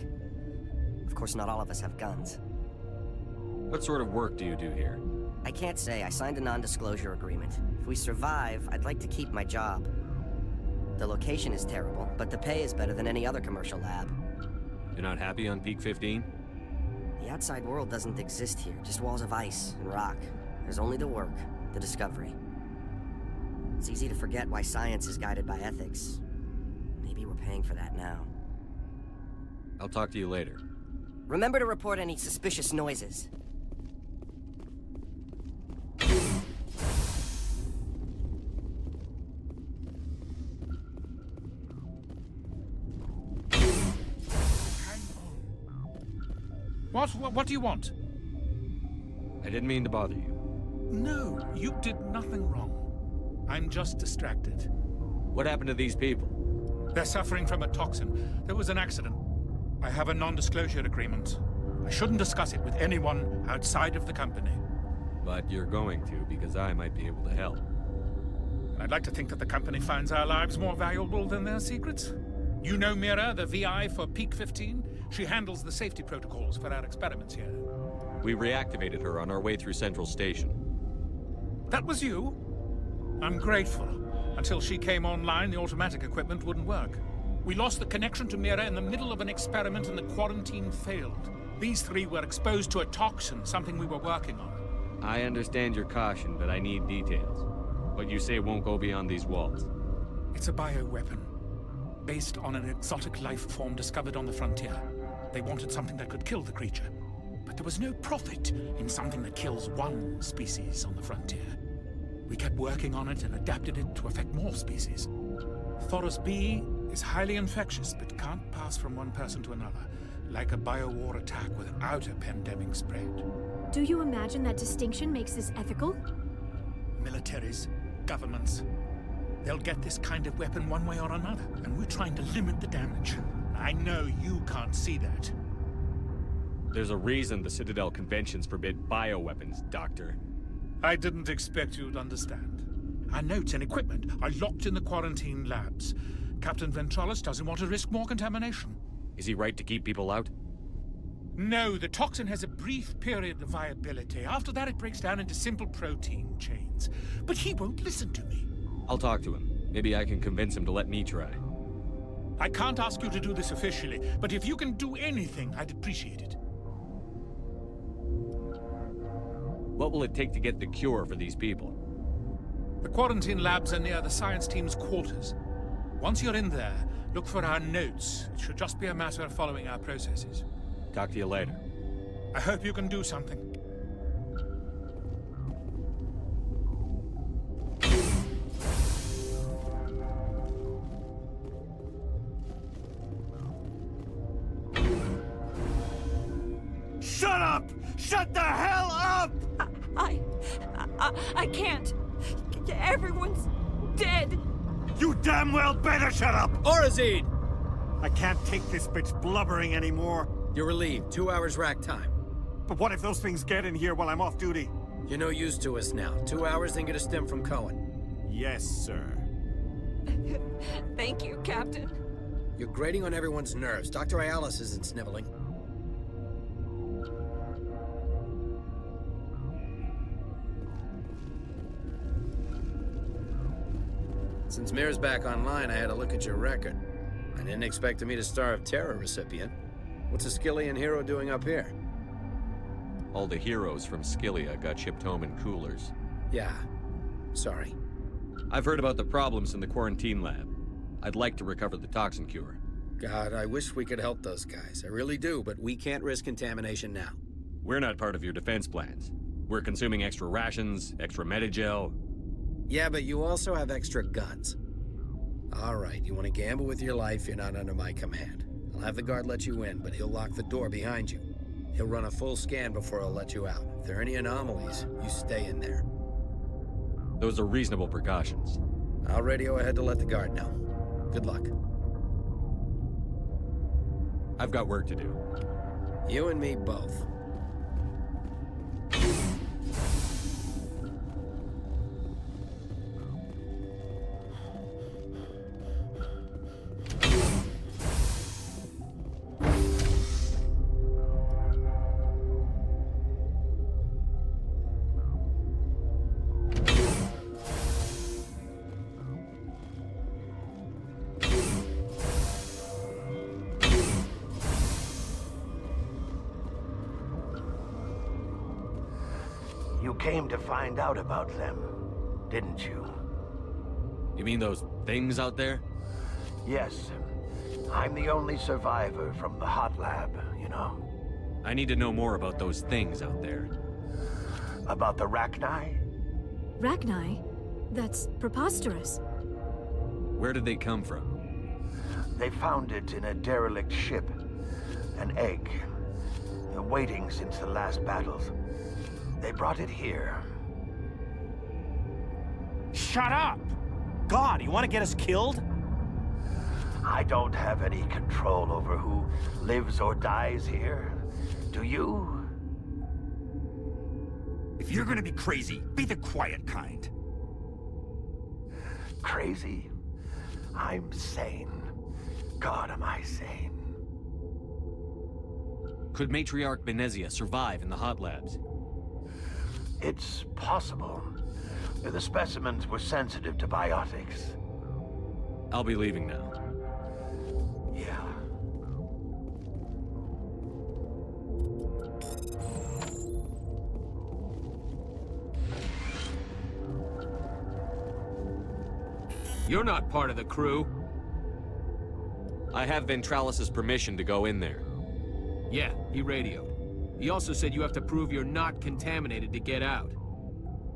Of course, not all of us have guns. What sort of work do you do here? I can't say. I signed a non-disclosure agreement. If we survive, I'd like to keep my job. The location is terrible, but the pay is better than any other commercial lab. You're not happy on Peak 15? The outside world doesn't exist here, just walls of ice and rock. There's only the work, the discovery. It's easy to forget why science is guided by ethics. Maybe we're paying for that now. I'll talk to you later. Remember to report any suspicious noises. What do you want? I didn't mean to bother you. No, you did nothing wrong. I'm just distracted. What happened to these people? They're suffering from a toxin. There was an accident. I have a non-disclosure agreement. I shouldn't discuss it with anyone outside of the company. But you're going to, because I might be able to help. I'd like to think that the company finds our lives more valuable than their secrets. You know Mira, the VI for Peak 15? She handles the safety protocols for our experiments here. We reactivated her on our way through Central Station. That was you? I'm grateful. Until she came online, the automatic equipment wouldn't work. We lost the connection to Mira in the middle of an experiment and the quarantine failed. These three were exposed to a toxin, something we were working on. I understand your caution, but I need details. What you say won't go beyond these walls. It's a bioweapon. based on an exotic life form discovered on the frontier. They wanted something that could kill the creature. But there was no profit in something that kills one species on the frontier. We kept working on it and adapted it to affect more species. Thoros B is highly infectious, but can't pass from one person to another, like a biowar attack without a pandemic spread. Do you imagine that distinction makes this ethical? Militaries, governments, they'll get this kind of weapon one way or another, and we're trying to limit the damage. I know you can't see that. There's a reason the Citadel conventions forbid bioweapons, Doctor. I didn't expect you'd understand. Our notes and equipment are locked in the quarantine labs. Captain Ventralis doesn't want to risk more contamination. Is he right to keep people out? No, the toxin has a brief period of viability. After that, it breaks down into simple protein chains. But he won't listen to me. I'll talk to him. Maybe I can convince him to let me try. I can't ask you to do this officially, but if you can do anything, I'd appreciate it. What will it take to get the cure for these people? The quarantine labs are near the science team's quarters. Once you're in there, look for our notes. It should just be a matter of following our processes. Talk to you later. I hope you can do something. Shut up! Shut the hell up! I can't. Everyone's dead. You damn well better shut up! Orazid! I can't take this bitch blubbering anymore. You're relieved. 2 hours rack time. But what if those things get in here while I'm off duty? You're no use to us now. 2 hours, then get a stim from Cohen. Yes, sir. Thank you, Captain. You're grating on everyone's nerves. Dr. Ayalis isn't sniveling. Since Mir's back online, I had a look at your record. I didn't expect to meet a Star of Terror recipient. What's a Skillian hero doing up here? All the heroes from Skillia got shipped home in coolers. Yeah. Sorry. I've heard about the problems in the quarantine lab. I'd like to recover the toxin cure. God, I wish we could help those guys. I really do, but we can't risk contamination now. We're not part of your defense plans. We're consuming extra rations, extra Medigel. Yeah, but you also have extra guns. All right, you want to gamble with your life, you're not under my command. I'll have the guard let you in, but he'll lock the door behind you. He'll run a full scan before he'll let you out. If there are any anomalies, you stay in there. Those are reasonable precautions. I'll radio ahead to let the guard know. Good luck. I've got work to do. You and me both. You came to find out about them, didn't you? You mean those things out there? Yes. I'm the only survivor from the hot lab, you know. I need to know more about those things out there. About the Rachni? Rachni? That's preposterous. Where did they come from? They found it in a derelict ship. An egg. Waiting since the last battles. They brought it here. Shut up! God, you want to get us killed? I don't have any control over who lives or dies here. Do you? If you're gonna be crazy, be the quiet kind. Crazy? I'm sane. God, am I sane. Could Matriarch Benezia survive in the hot labs? It's possible. The specimens were sensitive to biotics. I'll be leaving now. Yeah. You're not part of the crew. I have Ventralis's permission to go in there. Yeah, he radioed. He also said you have to prove you're not contaminated to get out.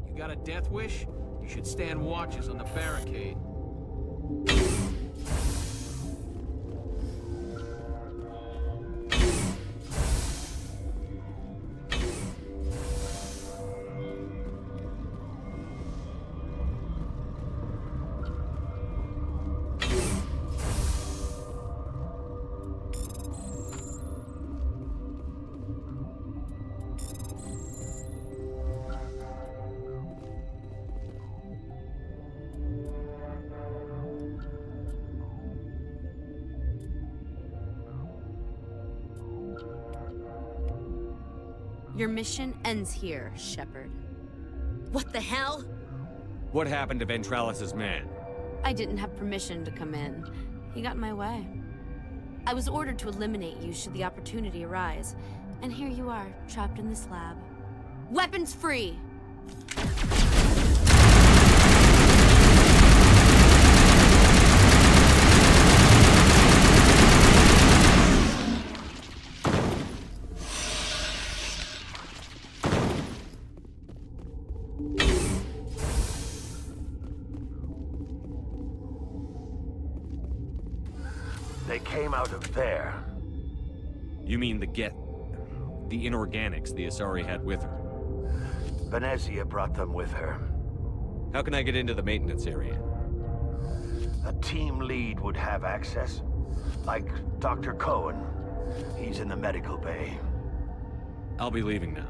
You got a death wish? You should stand watches on the barricade. Your mission ends here, Shepard. What the hell? What happened to Ventralis's man? I didn't have permission to come in. He got in my way. I was ordered to eliminate you should the opportunity arise. And here you are, trapped in this lab. Weapons free! They came out of there. You mean the inorganics the Asari had with her? Venezia brought them with her. How can I get into the maintenance area? A team lead would have access. Like Dr. Cohen. He's in the medical bay. I'll be leaving now.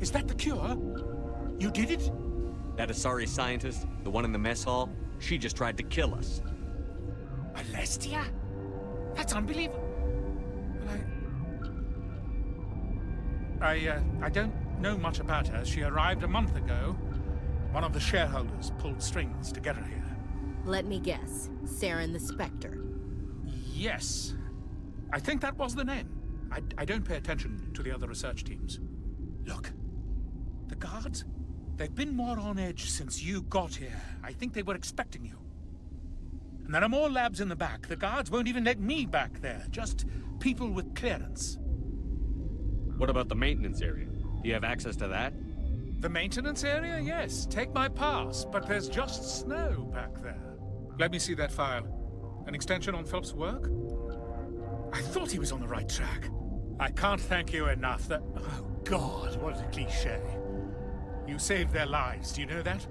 Is that the cure? You did it? That Asari scientist, the one in the mess hall, she just tried to kill us. Alestia? That's unbelievable. I don't know much about her. She arrived a month ago. One of the shareholders pulled strings to get her here. Let me guess. Saren the Spectre. Yes. I think that was the name. I don't pay attention to the other research teams. Look. The guards? They've been more on edge since you got here. I think they were expecting you. And there are more labs in the back. The guards won't even let me back there. Just people with clearance. What about the maintenance area? Do you have access to that? The maintenance area? Yes. Take my pass. But there's just snow back there. Let me see that file. An extension on Philip's work? I thought he was on the right track. I can't thank you enough that... Oh, God, what a cliché. You saved their lives, do you know that?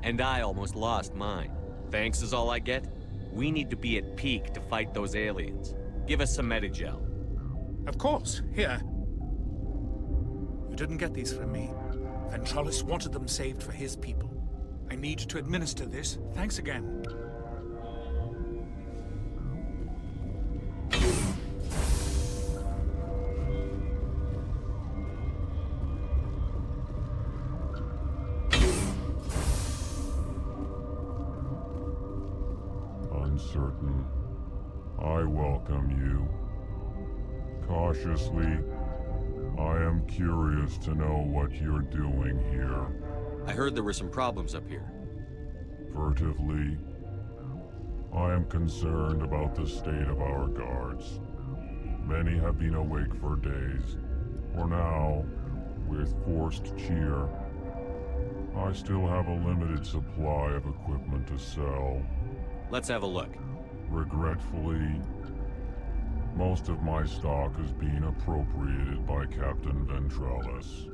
And I almost lost mine. Thanks is all I get? We need to be at peak to fight those aliens. Give us some Medigel. Of course. Here. You didn't get these from me. Ventralis wanted them saved for his people. I need to administer this. Thanks again. Uncertain. I welcome you. Cautiously, I am curious to know what you're doing here. I heard there were some problems up here. Furtively, I am concerned about the state of our guards. Many have been awake for days. For now, with forced cheer, I still have a limited supply of equipment to sell. Let's have a look. Regretfully, most of my stock is being appropriated by Captain Ventralis.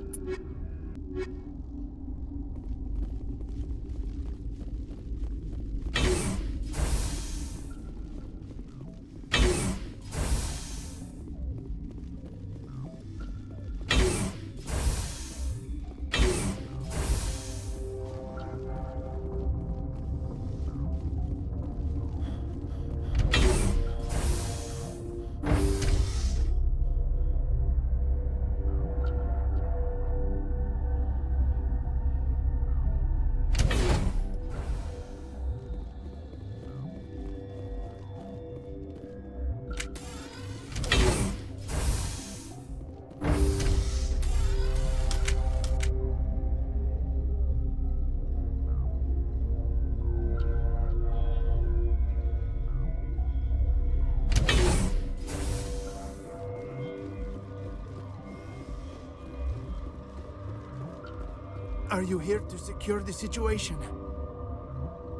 Are you here to secure the situation?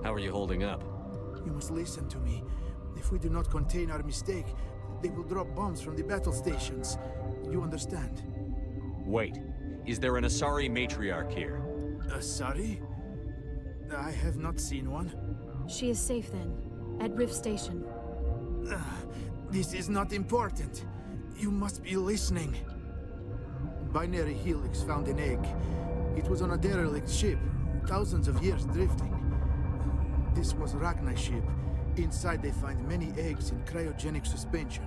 How are you holding up? You must listen to me. If we do not contain our mistake, they will drop bombs from the battle stations. You understand? Wait. Is there an Asari matriarch here? Asari? I have not seen one. She is safe then, at Rift Station. This is not important. You must be listening. Binary Helix found an egg. It was on a derelict ship, thousands of years drifting. This was Rachni's ship. Inside they find many eggs in cryogenic suspension.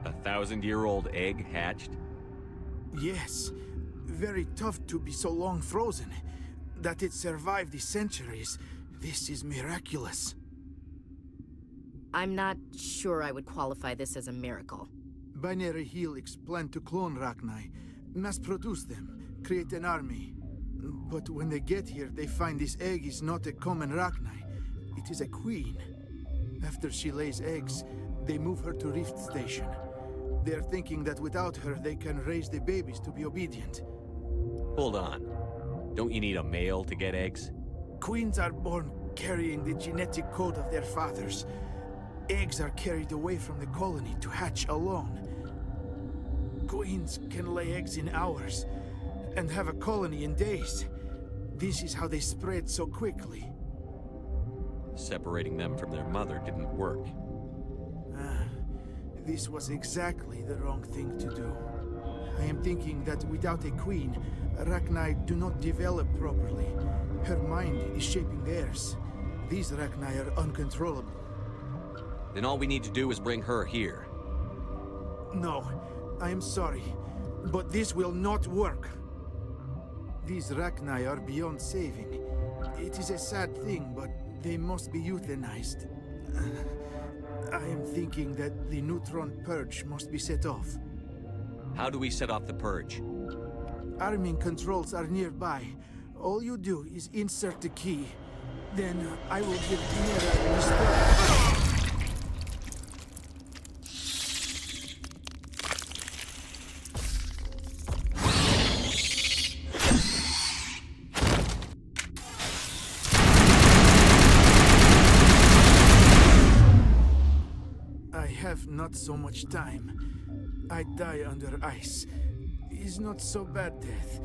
1,000-year-old egg hatched? Yes. Very tough to be so long frozen. That it survived the centuries. This is miraculous. I'm not sure I would qualify this as a miracle. Binary Helix planned to clone Rachni, mass-produce them, create an army. But when they get here, they find this egg is not a common Rachni. It is a queen. After she lays eggs, they move her to Rift Station. They're thinking that without her, they can raise the babies to be obedient. Hold on. Don't you need a male to get eggs? Queens are born carrying the genetic code of their fathers. Eggs are carried away from the colony to hatch alone. Queens can lay eggs in hours and have a colony in days. This is how they spread so quickly. Separating them from their mother didn't work. This was exactly the wrong thing to do. I am thinking that without a queen, Rachni do not develop properly. Her mind is shaping theirs. These Rachni are uncontrollable. Then all we need to do is bring her here. No, I am sorry, but this will not work. These Rachni are beyond saving. It is a sad thing, but they must be euthanized. I am thinking that the neutron purge must be set off. How do we set off the purge? Arming controls are nearby. All you do is insert the key. Then I will give Mira the start. Not so much time. I die under ice. Is not so bad death.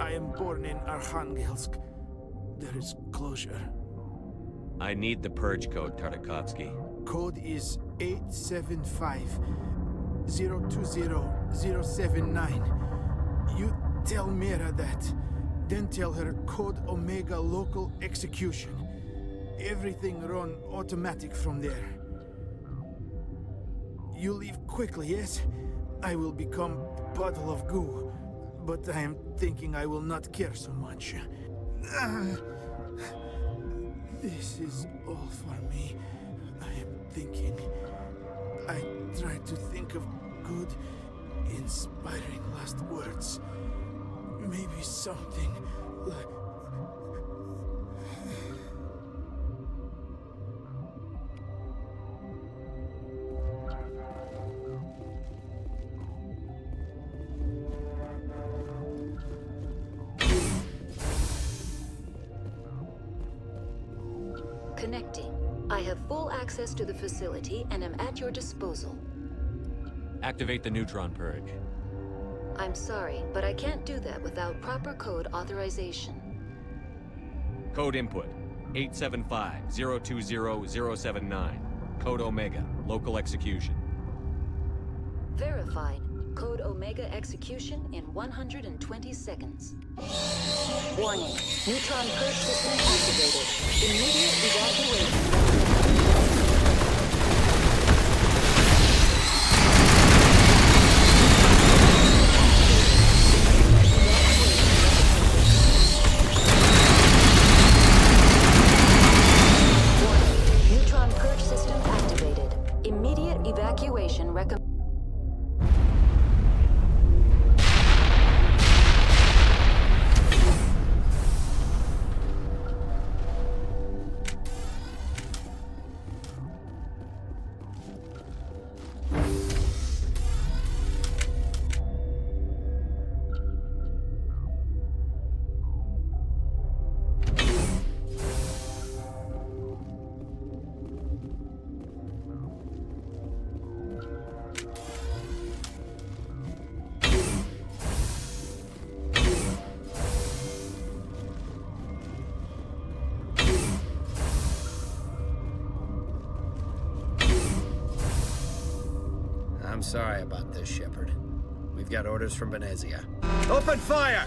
I am born in Arkhangelsk. There is closure. I need the purge code, Tartakovsky. Code is 875-020-079. You tell Mira that. Then tell her Code Omega local execution. Everything run automatic from there. You leave quickly, yes? I will become a puddle of goo, but I am thinking I will not care so much. This is all for me. I am thinking. I try to think of good, inspiring last words. Maybe something like... Connecting. I have full access to the facility and am at your disposal. Activate the neutron purge. I'm sorry, but I can't do that without proper code authorization. Code input 875-020-079. Code Omega, local execution. Verified. Code Omega execution in 120 seconds. Warning. Neutron purge system activated. Immediate evacuation. Neutron purge system activated. Immediate evacuation recommended. sorry about this, Shepard. We've got orders from Venezia. Open fire!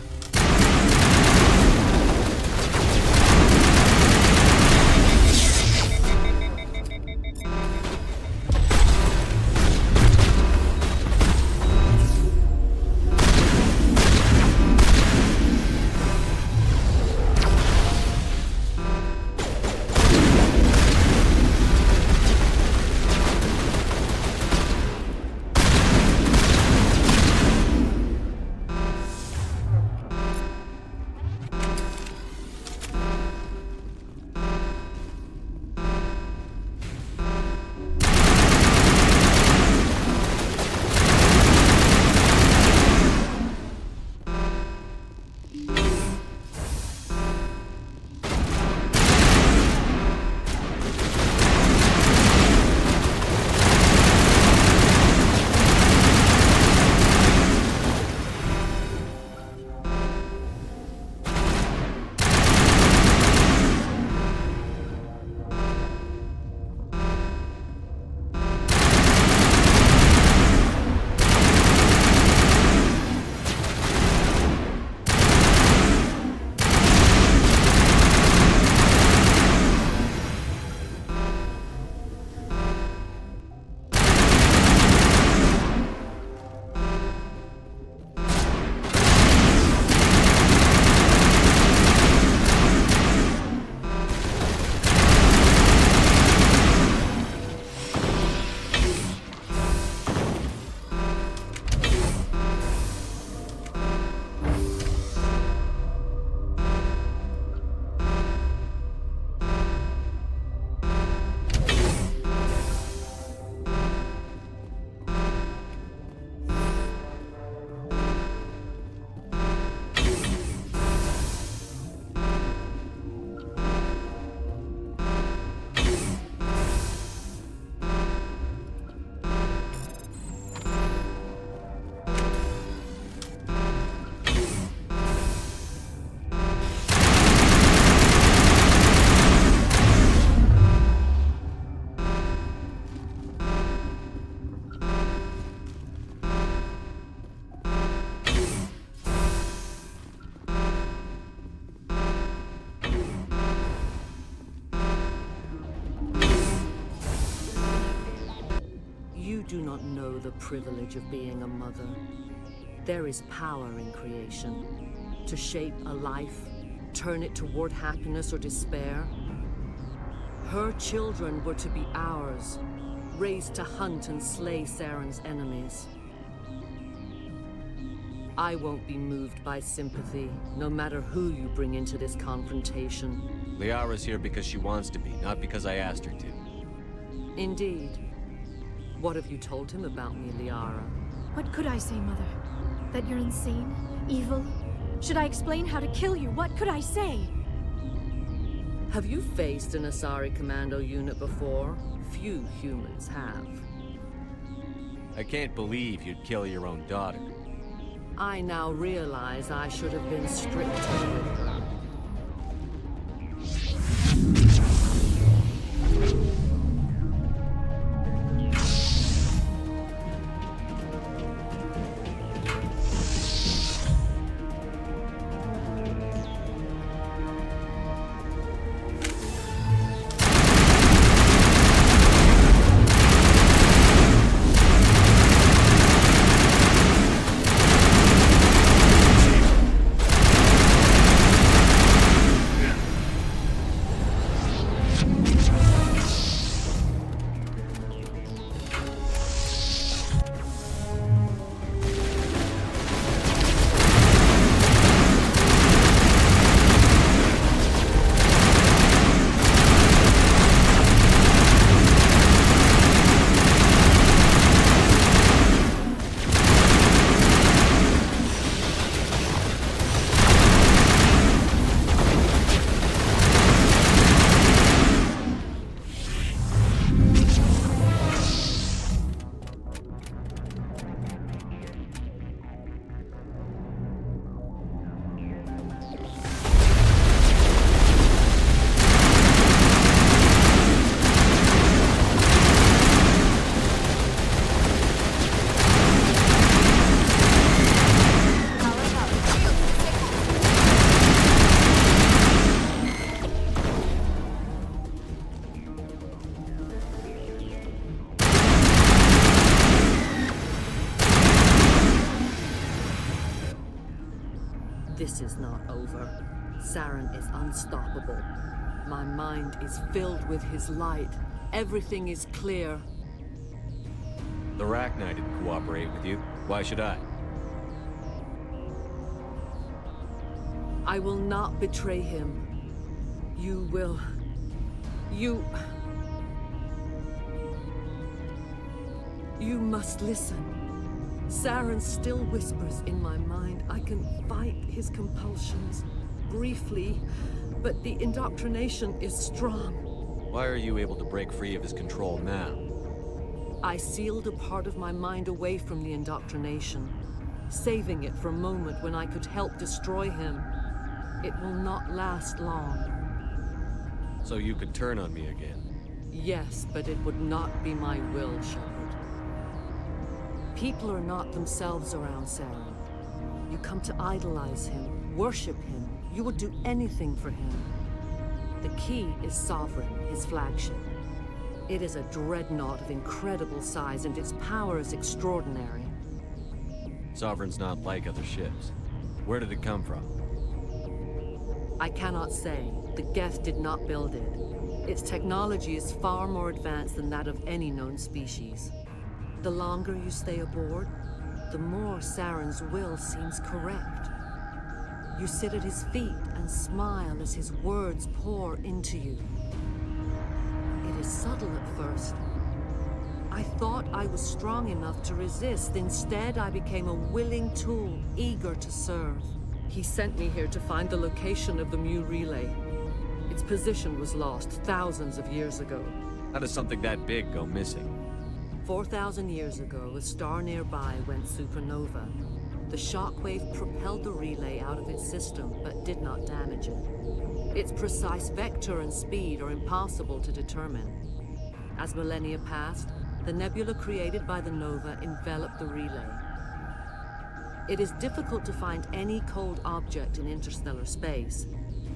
do not know the privilege of being a mother. There is power in creation. To shape a life, turn it toward happiness or despair. Her children were to be ours, raised to hunt and slay Saren's enemies. I won't be moved by sympathy, no matter who you bring into this confrontation. Liara's here because she wants to be, not because I asked her to. Indeed. What have you told him about me, Liara? What could I say, Mother? That you're insane? Evil? Should I explain how to kill you? What could I say? Have you faced an Asari commando unit before? Few humans have. I can't believe you'd kill your own daughter. I now realize I should have been stricter with her. This is not over. Saren is unstoppable. My mind is filled with his light. Everything is clear. The Rachni didn't cooperate with you. Why should I? I will not betray him. You will... You must listen. Saren still whispers in my mind. I can fight his compulsions, briefly, but the indoctrination is strong. Why are you able to break free of his control now? I sealed a part of my mind away from the indoctrination, saving it for a moment when I could help destroy him. It will not last long. So you could turn on me again? Yes, but it would not be my will, Shepard. People are not themselves around Saren. You come to idolize him, worship him. You would do anything for him. The key is Sovereign, his flagship. It is a dreadnought of incredible size, and its power is extraordinary. Sovereign's not like other ships. Where did it come from? I cannot say. The Geth did not build it. Its technology is far more advanced than that of any known species. The longer you stay aboard, the more Saren's will seems correct. You sit at his feet and smile as his words pour into you. It is subtle at first. I thought I was strong enough to resist. Instead, I became a willing tool, eager to serve. He sent me here to find the location of the Mu relay. Its position was lost thousands of years ago. How does something that big go missing? 4,000 years ago, a star nearby went supernova. The shockwave propelled the relay out of its system, but did not damage it. Its precise vector and speed are impossible to determine. As millennia passed, the nebula created by the nova enveloped the relay. It is difficult to find any cold object in interstellar space,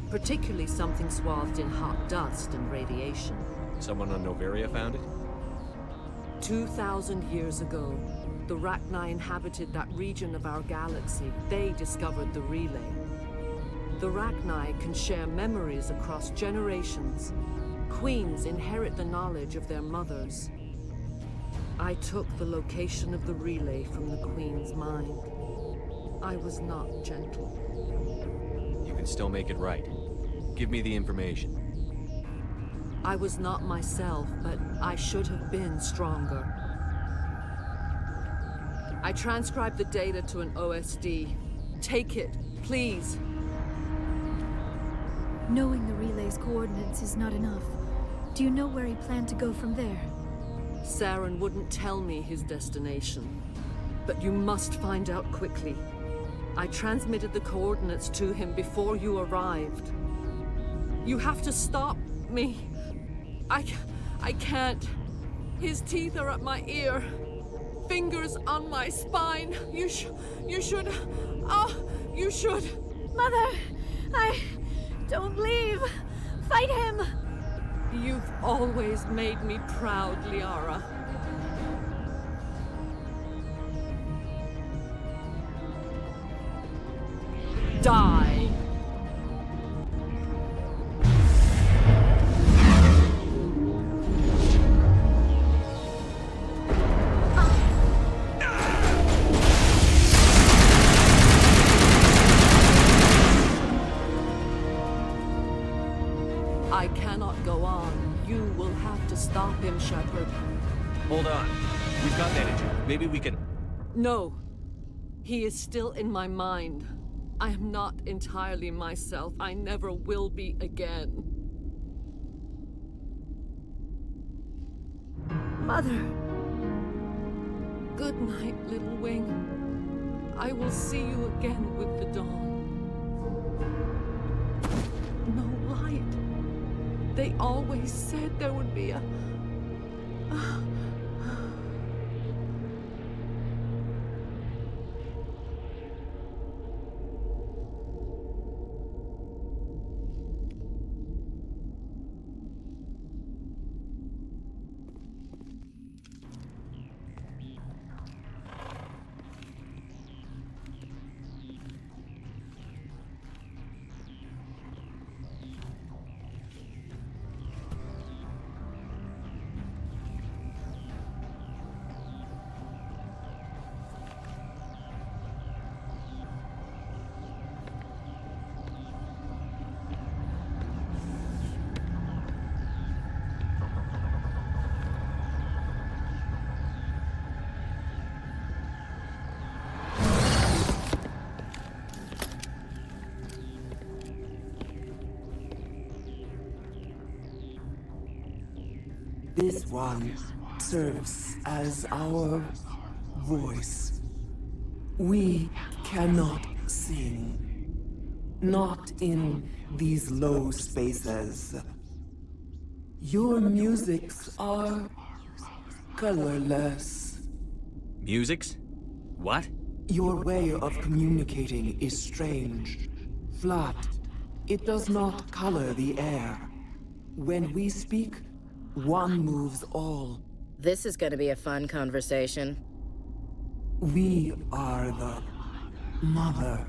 particularly something swathed in hot dust and radiation. Someone on Noveria found it? 2,000 years ago, the Rachni inhabited that region of our galaxy. They discovered the relay. The Rachni can share memories across generations. Queens inherit the knowledge of their mothers. I took the location of the relay from the Queen's mind. I was not gentle. You can still make it right. Give me the information. I was not myself, but I should have been stronger. I transcribed the data to an OSD. Take it, please. Knowing the relay's coordinates is not enough. Do you know where he planned to go from there? Saren wouldn't tell me his destination, but you must find out quickly. I transmitted the coordinates to him before you arrived. You have to stop me. I can't. His teeth are at my ear. Fingers on my spine. You should. You should. Mother, don't leave. Fight him. You've always made me proud, Liara. Die. I cannot go on. You will have to stop him, Shepard. Hold on. We've got that engine. Maybe we can... No. He is still in my mind. I am not entirely myself. I never will be again. Mother. Good night, little wing. I will see you again with the dawn. No light. They always said there would be a... This one serves as our voice. We cannot sing. Not in these low spaces. Your musics are colorless. Musics? What? Your way of communicating is strange. Flat. It does not color the air. When we speak, one moves all. This is gonna be a fun conversation. We are the mother.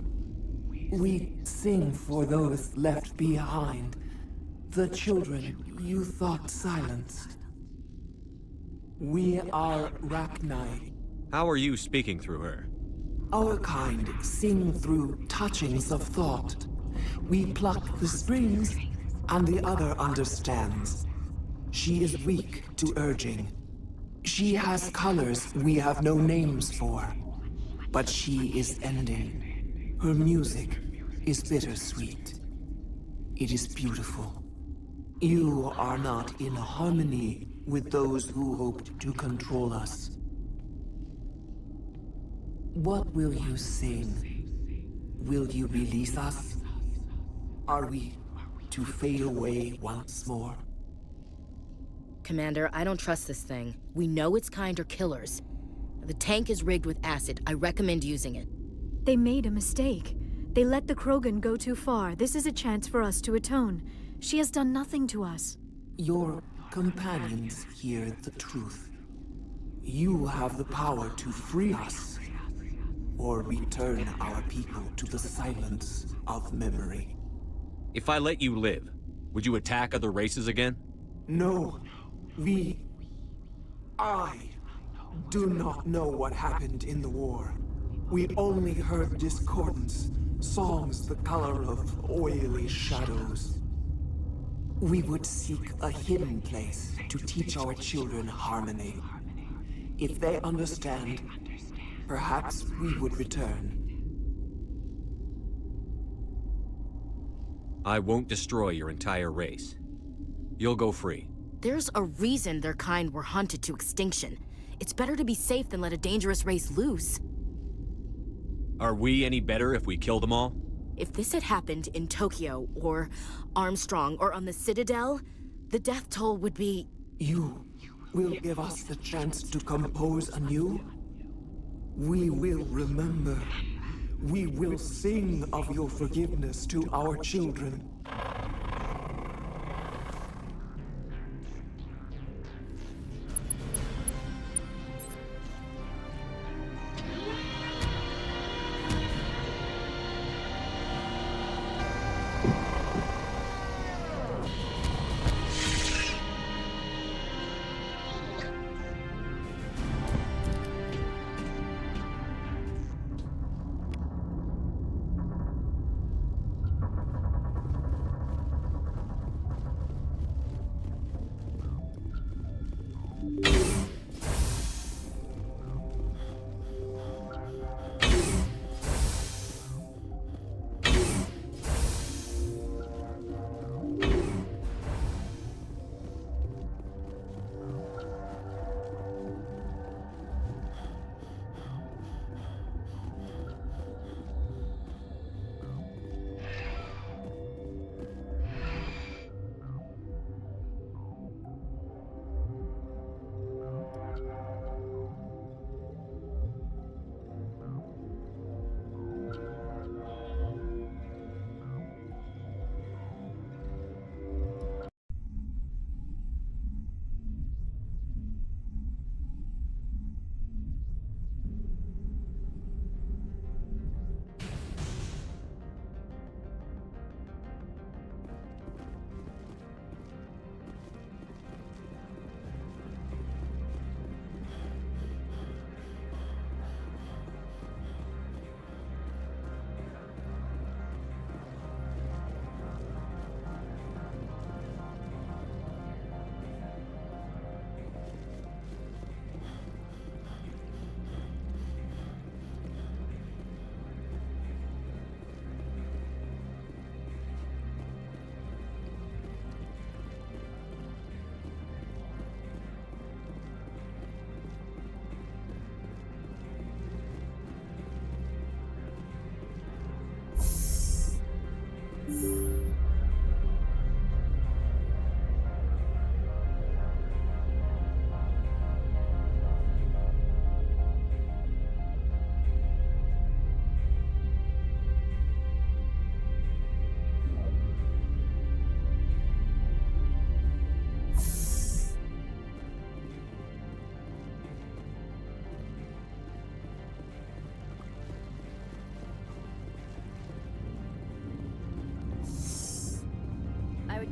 We sing for those left behind. The children you thought silenced. We are Rachni. How are you speaking through her? Our kind sing through touchings of thought. We pluck the strings, and the other understands. She is weak to urging. She has colors we have no names for. But she is ending. Her music is bittersweet. It is beautiful. You are not in harmony with those who hoped to control us. What will you sing? Will you release us? Are we to fade away once more? Commander, I don't trust this thing. We know its kind are killers. The tank is rigged with acid. I recommend using it. They made a mistake. They let the Krogan go too far. This is a chance for us to atone. She has done nothing to us. Your companions hear the truth. You have the power to free us, or return our people to the silence of memory. If I let you live, would you attack other races again? No. I do not know what happened in the war. We only heard discordance, songs the color of oily shadows. We would seek a hidden place to teach our children harmony. If they understand, perhaps we would return. I won't destroy your entire race. You'll go free. There's a reason their kind were hunted to extinction. It's better to be safe than let a dangerous race loose. Are we any better if we kill them all? If this had happened in Tokyo, or Armstrong, or on the Citadel, the death toll would be... You will give us the chance to compose anew? We will remember. We will sing of your forgiveness to our children.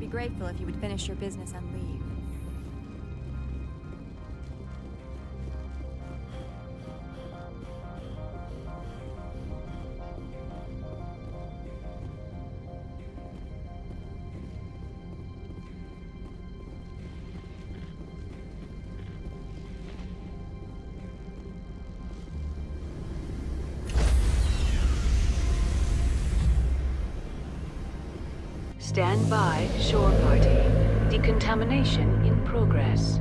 be grateful if you would finish your business and leave. Stand by, shore party. Decontamination in progress.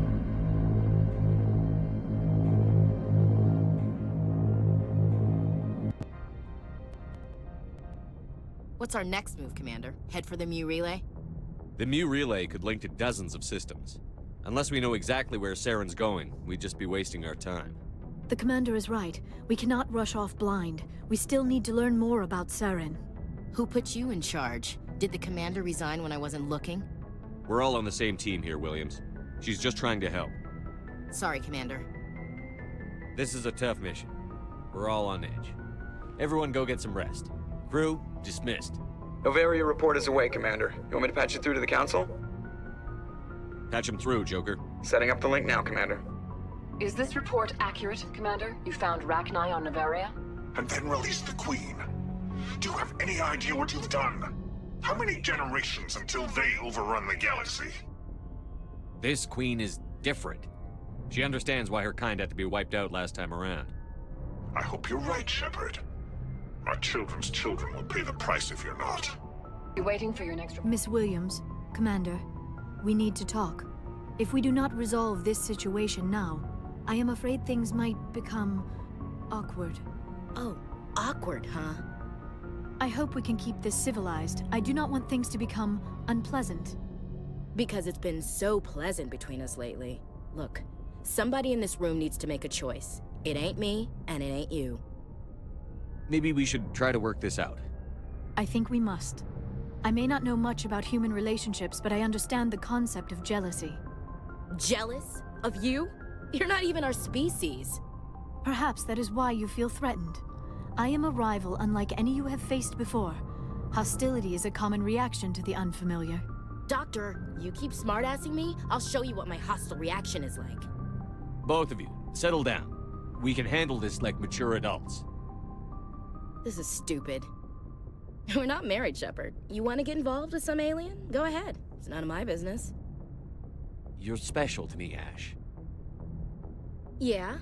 What's our next move, Commander? Head for the Mu relay? The Mu relay could link to dozens of systems. Unless we know exactly where Saren's going, we'd just be wasting our time. The Commander is right. We cannot rush off blind. We still need to learn more about Saren. Who put you in charge? Did the Commander resign when I wasn't looking? We're all on the same team here, Williams. She's just trying to help. Sorry, Commander. This is a tough mission. We're all on edge. Everyone go get some rest. Crew, dismissed. Noveria report is away, Commander. You want me to patch you through to the Council? Patch him through, Joker. Setting up the link now, Commander. Is this report accurate, Commander? You found Rachni on Noveria? And then released the Queen. Do you have any idea what you've done? How many generations until they overrun the galaxy? This Queen is different. She understands why her kind had to be wiped out last time around. I hope you're right, Shepard. My children's children will pay the price if you're not. You're waiting for your next... Miss Williams, Commander, we need to talk. If we do not resolve this situation now, I am afraid things might become awkward. Oh, awkward, huh? I hope we can keep this civilized. I do not want things to become unpleasant. Because it's been so pleasant between us lately. Look, somebody in this room needs to make a choice. It ain't me, and it ain't you. Maybe we should try to work this out. I think we must. I may not know much about human relationships, but I understand the concept of jealousy. Jealous? Of you? You're not even our species. Perhaps that is why you feel threatened. I am a rival unlike any you have faced before. Hostility is a common reaction to the unfamiliar. Doctor, you keep smartassing me, I'll show you what my hostile reaction is like. Both of you, settle down. We can handle this like mature adults. This is stupid. We're not married, Shepard. You want to get involved with some alien? Go ahead. It's none of my business. You're special to me, Ash. Yeah.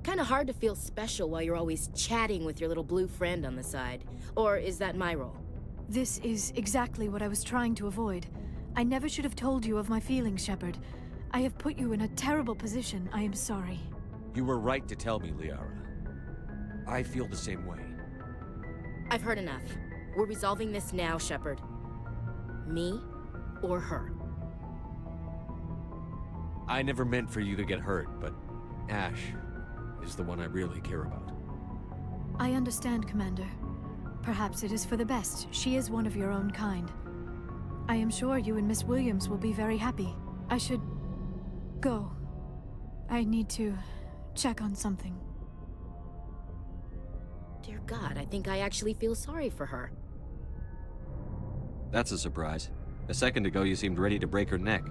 Kinda hard to feel special while you're always chatting with your little blue friend on the side. Or is that my role? This is exactly what I was trying to avoid. I never should have told you of my feelings, Shepard. I have put you in a terrible position. I am sorry. You were right to tell me, Liara. I feel the same way. I've heard enough. We're resolving this now, Shepard. Me or her. I never meant for you to get hurt, but Ash is the one I really care about. I understand, Commander. Perhaps it is for the best. She is one of your own kind. I am sure you and Miss Williams will be very happy. I should go. I need to check on something. Dear God, I think I actually feel sorry for her. That's a surprise. A second ago you seemed ready to break her neck.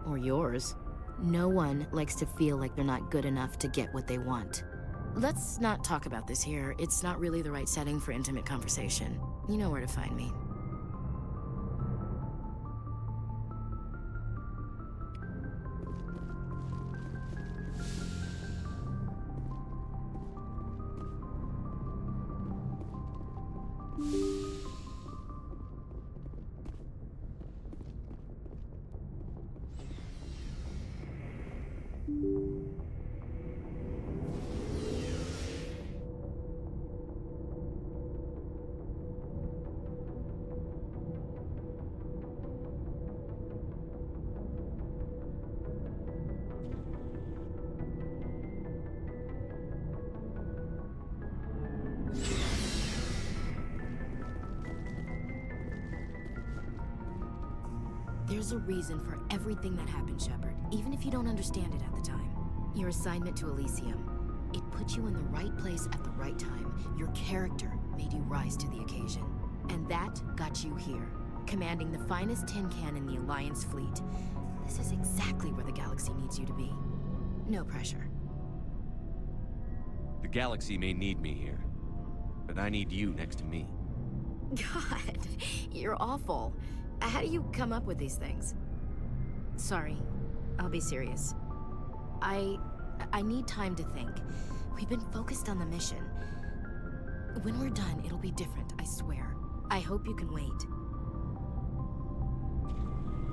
Or yours. No one likes to feel like they're not good enough to get what they want. Let's not talk about this here. It's not really the right setting for intimate conversation. You know where to find me. There's a reason for everything that happened, Shepard, even if you don't understand it at the time. Your assignment to Elysium, it put you in the right place at the right time. Your character made you rise to the occasion. And that got you here. commanding the finest tin can in the Alliance fleet. This is exactly where the galaxy needs you to be. No pressure. The galaxy may need me here, but I need you next to me. God, you're awful. How do you come up with these things? Sorry, I'll be serious. I need time to think. We've been focused on the mission. When we're done, it'll be different, I swear. I hope you can wait.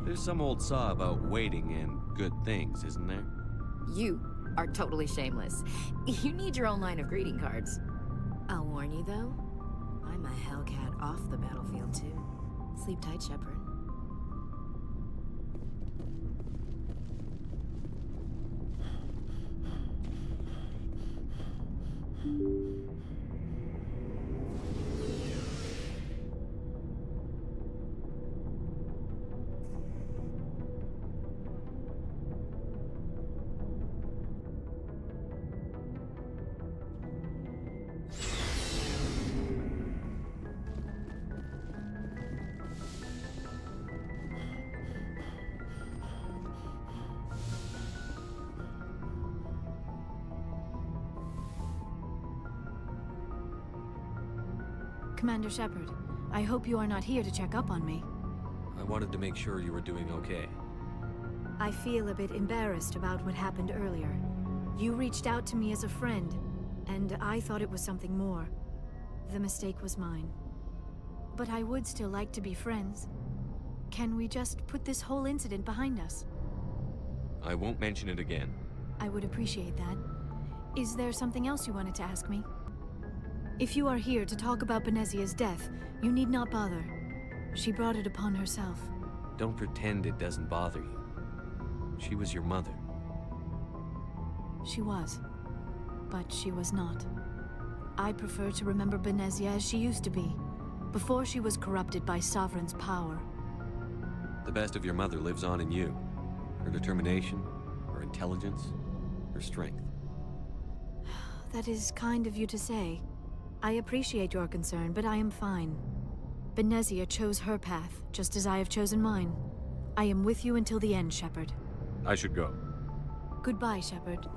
There's some old saw about waiting and good things, isn't there? You are totally shameless. You need your own line of greeting cards. I'll warn you, though. I'm a Hellcat off the battlefield, too. Sleep tight, Shepard. Commander Shepard, I hope you are not here to check up on me. I wanted to make sure you were doing okay. I feel a bit embarrassed about what happened earlier. You reached out to me as a friend, and I thought it was something more. The mistake was mine. But I would still like to be friends. Can we just put this whole incident behind us? I won't mention it again. I would appreciate that. Is there something else you wanted to ask me? If you are here to talk about Benezia's death, you need not bother. She brought it upon herself. Don't pretend it doesn't bother you. She was your mother. She was. But she was not. I prefer to remember Benezia as she used to be, before she was corrupted by Sovereign's power. The best of your mother lives on in you. Her determination, her intelligence, her strength. That is kind of you to say. I appreciate your concern, but I am fine. Benezia chose her path, just as I have chosen mine. I am with you until the end, Shepard. I should go. Goodbye, Shepard.